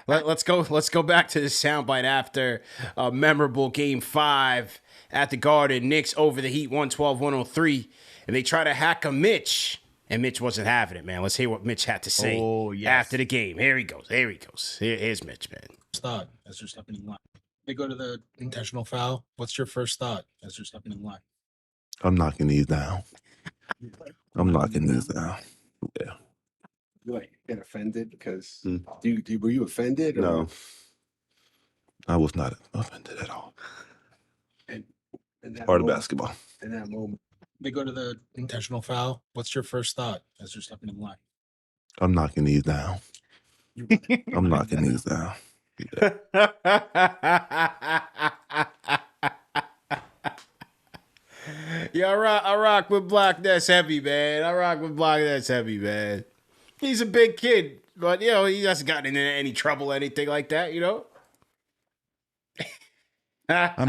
Let's go back to the soundbite after a memorable Game 5 at the Garden. Knicks over the Heat 112-103, and they try to hack a Mitch, and Mitch wasn't having it, man. Let's hear what Mitch had to say after the game. Here he goes. Here's Mitch, man. Thought as you're stepping in line. They go to the intentional foul. What's your first thought as you're stepping in line? I'm knocking these down. Yeah. You like get offended because were you offended? Or? No, I was not offended at all. And that Part of moment- basketball. In that moment, They go to the intentional foul. What's your first thought as you're stepping in line? I'm knocking these down. Yeah, I rock with Block. That's heavy, man. He's a big kid, but he hasn't gotten into any trouble, anything like that, I'm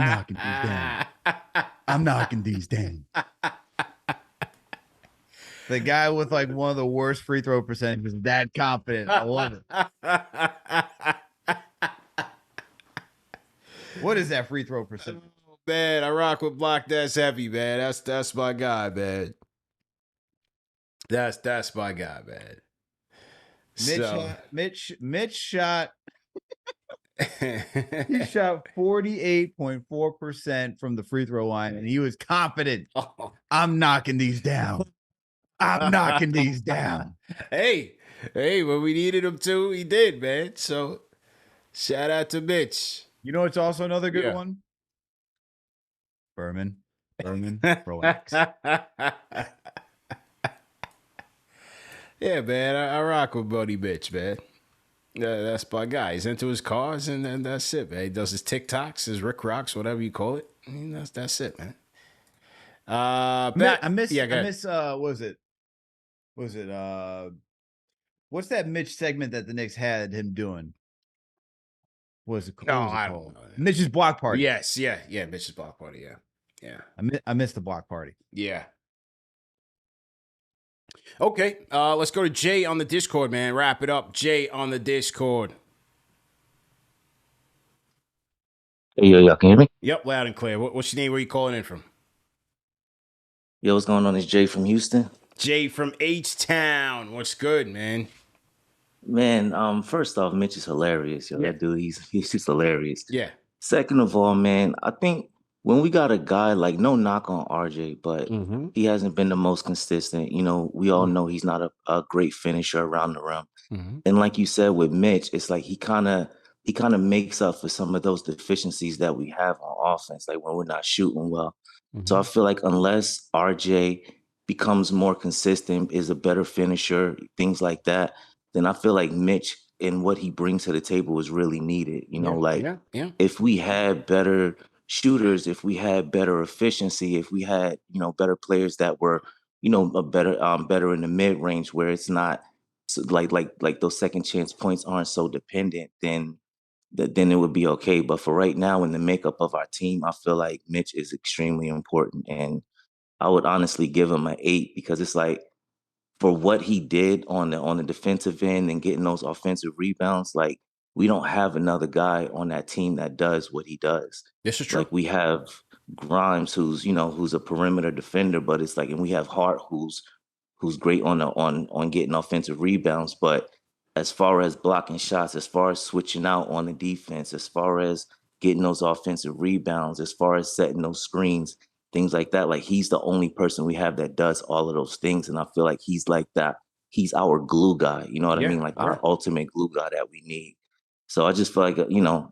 knocking these down. The guy with like one of the worst free throw percentages is that confident. I love it. What is that free throw percentage? Man, I rock with Block. That's heavy, man. That's my guy, man. That's my guy, man. Mitch shot. He shot 48.4% from the free throw line, and he was confident. I'm knocking these down. Hey, when we needed him to, he did, man. So, shout out to Mitch. You know, it's also another good one. Berman, relax. Yeah, man, I rock with Buddy Mitch, man. That's my guy. He's into his cars, and then that's it, man. He does his TikToks, his Rick Rocks, whatever you call it. I mean, that's it, man. I miss. What's that Mitch segment that the Knicks had him doing? What was it called? Mitch's block party. Yes, yeah, Mitch's block party, yeah. I missed the block party. Yeah. Okay, let's go to Jay on the Discord, man. Wrap it up. Jay on the Discord. Hey, y'all can hear me? Yep, loud and clear. What's your name? Where you calling in from? Yo, what's going on? It's Jay from Houston. Jay from H-Town. What's good, man? Man, first off, Mitch is hilarious. Yo, that dude, he's just hilarious. Yeah. Second of all, man, I think when we got a guy, like, no knock on RJ, but he hasn't been the most consistent. You know, we all know he's not a great finisher around the rim. And like you said with Mitch, it's like he kind of makes up for some of those deficiencies that we have on offense, like when we're not shooting well. So I feel like unless RJ becomes more consistent, is a better finisher, things like that, then I feel like Mitch and what he brings to the table is really needed. You know, if we had better shooters, if we had better efficiency, if we had, better players that were, better in the mid range where it's not so like those second chance points aren't so dependent, then it would be okay. But for right now, in the makeup of our team, I feel like Mitch is extremely important. And I would honestly give him an 8 because it's like, for what he did on the defensive end and getting those offensive rebounds, like, we don't have another guy on that team that does what he does. This is true. Like, we have Grimes, who's a perimeter defender, but it's like, and we have Hart, who's great on getting offensive rebounds. But as far as blocking shots, as far as switching out on the defense, as far as getting those offensive rebounds, as far as setting those screens, things like that, like, he's the only person we have that does all of those things. And I feel like he's like that. He's our glue guy. You know what I mean? Like, our ultimate glue guy that we need. So I just feel like,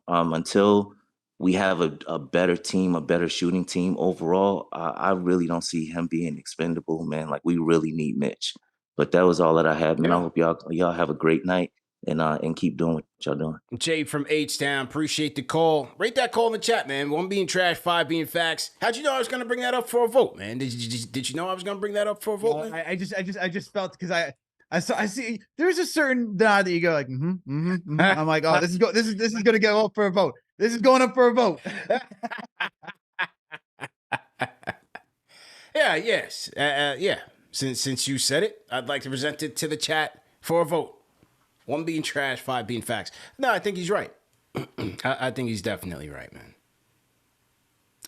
until we have a better team, a better shooting team overall, I really don't see him being expendable, man. Like, we really need Mitch. But that was all that I had, man. I hope y'all have a great night and keep doing what y'all doing. Jay from H-Town, appreciate the call. Rate that call in the chat, man. 1 being trash, 5 being facts. How'd you know I was going to bring that up for a vote, man? Did you know I was going to bring that up for a vote, man? I just felt, because I see there's a certain nod that you go like, I'm like, oh, this is going to go up for a vote. This is going up for a vote. Yeah. Since you said it, I'd like to present it to the chat for a vote. 1 being trash, 5 being facts. No, I think he's right. I think he's definitely right, man.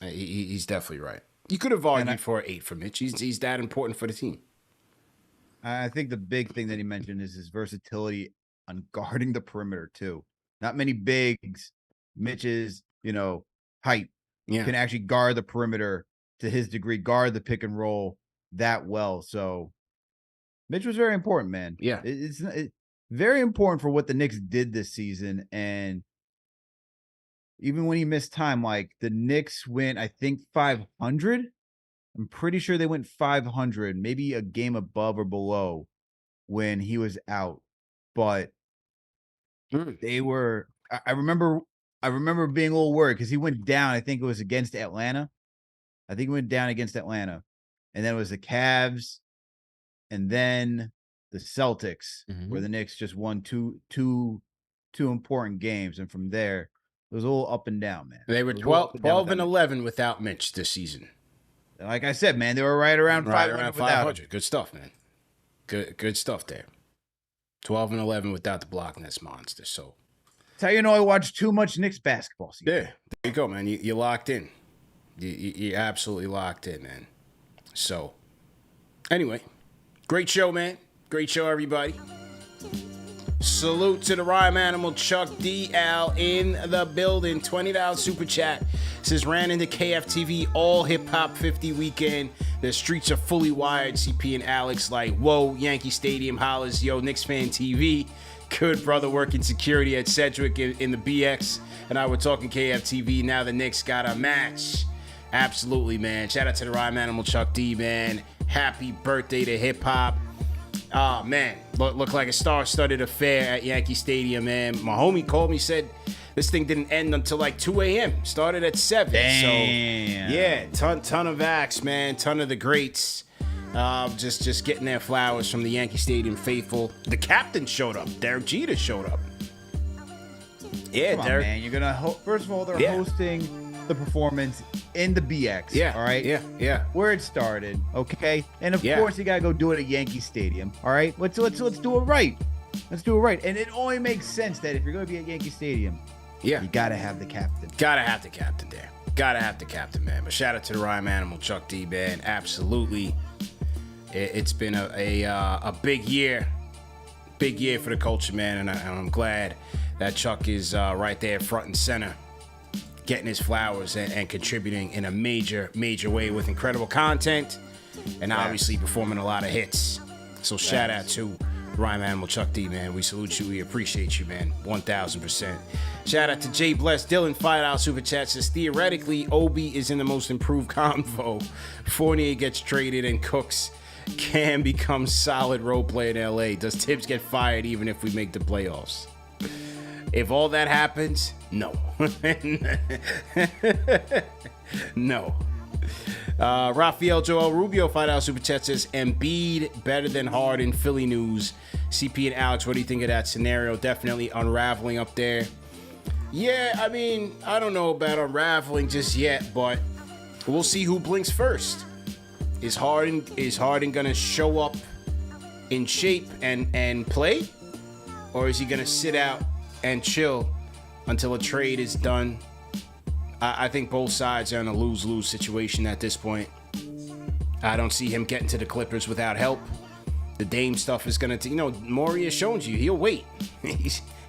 He's definitely right. You could have argued for 8 for Mitch. He's that important for the team. I think the big thing that he mentioned is his versatility on guarding the perimeter too. Not many bigs, Mitch's, height can actually guard the perimeter to his degree, guard the pick and roll that well. So Mitch was very important, man. Yeah. It's very important for what the Knicks did this season. And even when he missed time, like the Knicks went, I think 500. I'm pretty sure they went 500, maybe a game above or below when he was out. But they were, I remember being a little worried because he went down. I think it was against Atlanta. I think he went down against Atlanta. And then it was the Cavs and then the Celtics, where the Knicks just won two important games. And from there, it was a little up and down, man. They were 12 and 11 without Mitch this season. Like I said, man, they were right around 500. Good stuff, man. Good stuff there. 12 and 11 without the Block Nest monster. So that's how you know I watched too much Knicks basketball season. Yeah, there you go, man. You locked in. You absolutely locked in, man. So anyway, great show, man. Great show, everybody. Salute to the rhyme animal Chuck DL in the building. $20 super chat. Says ran into KFTV all hip hop 50 weekend. The streets are fully wired. CP and Alex like, whoa, Yankee Stadium hollers, yo, Knicks Fan TV. Good brother working security at Sedgwick in the BX. And I were talking KFTV. Now the Knicks got a match. Absolutely, man. Shout out to the rhyme animal Chuck D, man. Happy birthday to hip hop. Oh, man. Looked like a star-studded affair at Yankee Stadium, man. My homie called me, said this thing didn't end until like 2 a.m. Started at 7. Damn. So, yeah, ton of acts, man. Ton of the greats. Just getting their flowers from the Yankee Stadium faithful. The captain showed up. Derek Jeter showed up. Yeah, Come on, Derek. man. You're going to, first of all, they're hosting the performance in the BX. Yeah. All right. Yeah. Where it started. Okay. And of course, you got to go do it at Yankee Stadium. All right. Let's do it right. Let's do it right. And it only makes sense that if you're going to be at Yankee Stadium, you got to have the captain. Gotta have the captain there. Gotta have the captain, man. But shout out to the rhyme animal Chuck D, man. Absolutely. It's been a big year. Big year for the culture, man. And I'm glad that Chuck is right there front and center, getting his flowers and contributing in a major way with incredible content and obviously performing a lot of hits. So shout out to Rhyme Animal Chuck D, man. We salute you. We appreciate you, man. 1,000%. Shout out to Jay Bless Dylan, $5 super chat. Says theoretically, Obi is in the most improved convo. Fournier gets traded and Cooks can become solid role player in LA. Does Tibbs get fired even if we make the playoffs? If all that happens, no. No. Rafael Joel Rubio, $5 super chat says Embiid better than Hart in Philly news. CP and Alex, what do you think of that scenario? Definitely unraveling up there. Yeah, I mean, I don't know about unraveling just yet, but we'll see who blinks first. Is Harden gonna show up in shape and play, or is he gonna sit out and chill until a trade is done? I think both sides are in a lose-lose situation at this point. I don't see him getting to the Clippers without help. The Dame stuff is going to, Morey has shown you, he'll wait.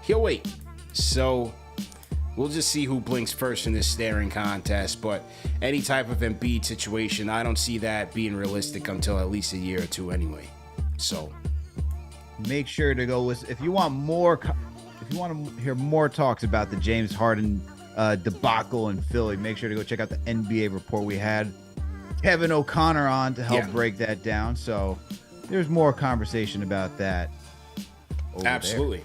He'll wait. So we'll just see who blinks first in this staring contest. But any type of Embiid situation, I don't see that being realistic until at least a year or two anyway. So make sure to go listen. If you want to hear more talks about the James Harden debacle in Philly. Make sure to go check out the NBA report. We had Kevin O'Connor on to help break that down. So there's more conversation about that. Absolutely.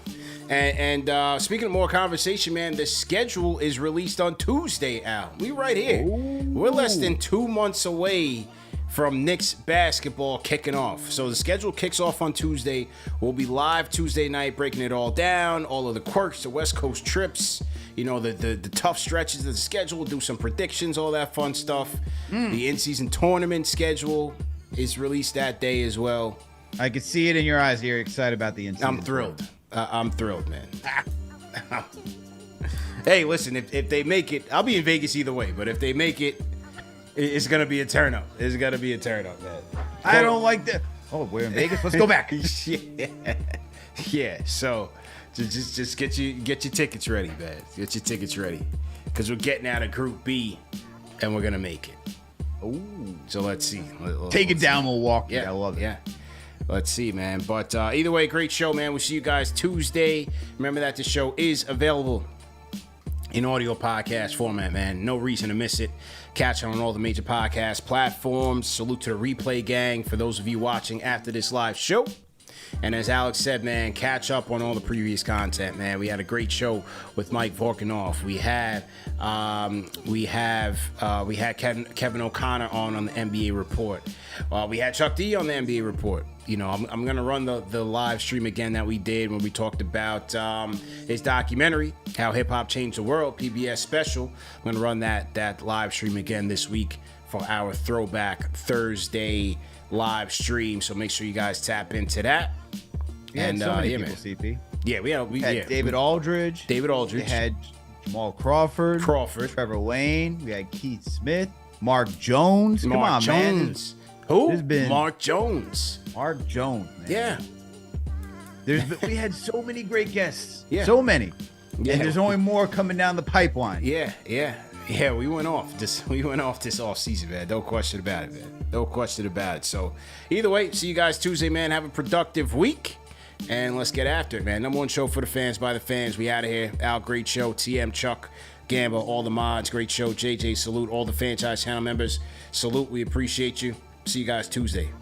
And speaking of more conversation, man, the schedule is released on Tuesday, Al. We right here. We're less than 2 months away from Knicks basketball kicking off. So the schedule kicks off on Tuesday. We'll be live Tuesday night, breaking it all down, all of the quirks, the West Coast trips, you know, the tough stretches of the schedule. We'll do some predictions, all that fun stuff. The in-season tournament schedule is released that day as well. I could see it in your eyes. You're excited about the in-season. I'm thrilled. I'm thrilled, man. Hey, listen, if they make it, I'll be in Vegas either way, but if they make it, it's going to be a turn up. It's going to be a turn up, man. I don't like that. Oh, we're in Vegas. Let's go back. Yeah. So just get your tickets ready, man. Get your tickets ready, because we're getting out of Group B, and we're going to make it. Ooh. So let's see. Take it down, Milwaukee. Yeah, I love it. Yeah. Let's see, man. But either way, great show, man. We'll see you guys Tuesday. Remember that the show is available in audio podcast format, man. No reason to miss it. Catch it on all the major podcast platforms. Salute to the replay gang for those of you watching after this live show. And as Alex said, man, catch up on all the previous content, man. We had a great show with Mike Vorkanoff. We had Kevin O'Connor on the NBA report. We had Chuck D on the NBA report. You know, I'm gonna run the live stream again that we did when we talked about his documentary, How Hip Hop Changed the World, PBS special. I'm gonna run that live stream again this week for our Throwback Thursday live stream. So make sure you guys tap into that. And so many people, CP. Yeah, we had David Aldridge. We had Jamal Crawford. Trevor Lane. We had Keith Smith. Mark Jones. Come on, Jones. Man. Who? Mark Jones. Mark Jones, man. Yeah. We had so many great guests. Yeah. So many. Yeah. And there's only more coming down the pipeline. Yeah. We went off this off season, man. No question about it, man. No question about it. So either way, see you guys Tuesday, man. Have a productive week. And let's get after it, man. Number one show for the fans, by the fans. We out of here. Al, great show. TM, Chuck, Gamba, all the mods, great show. JJ, salute. All the Fanchise channel members, salute. We appreciate you. See you guys Tuesday. Peace.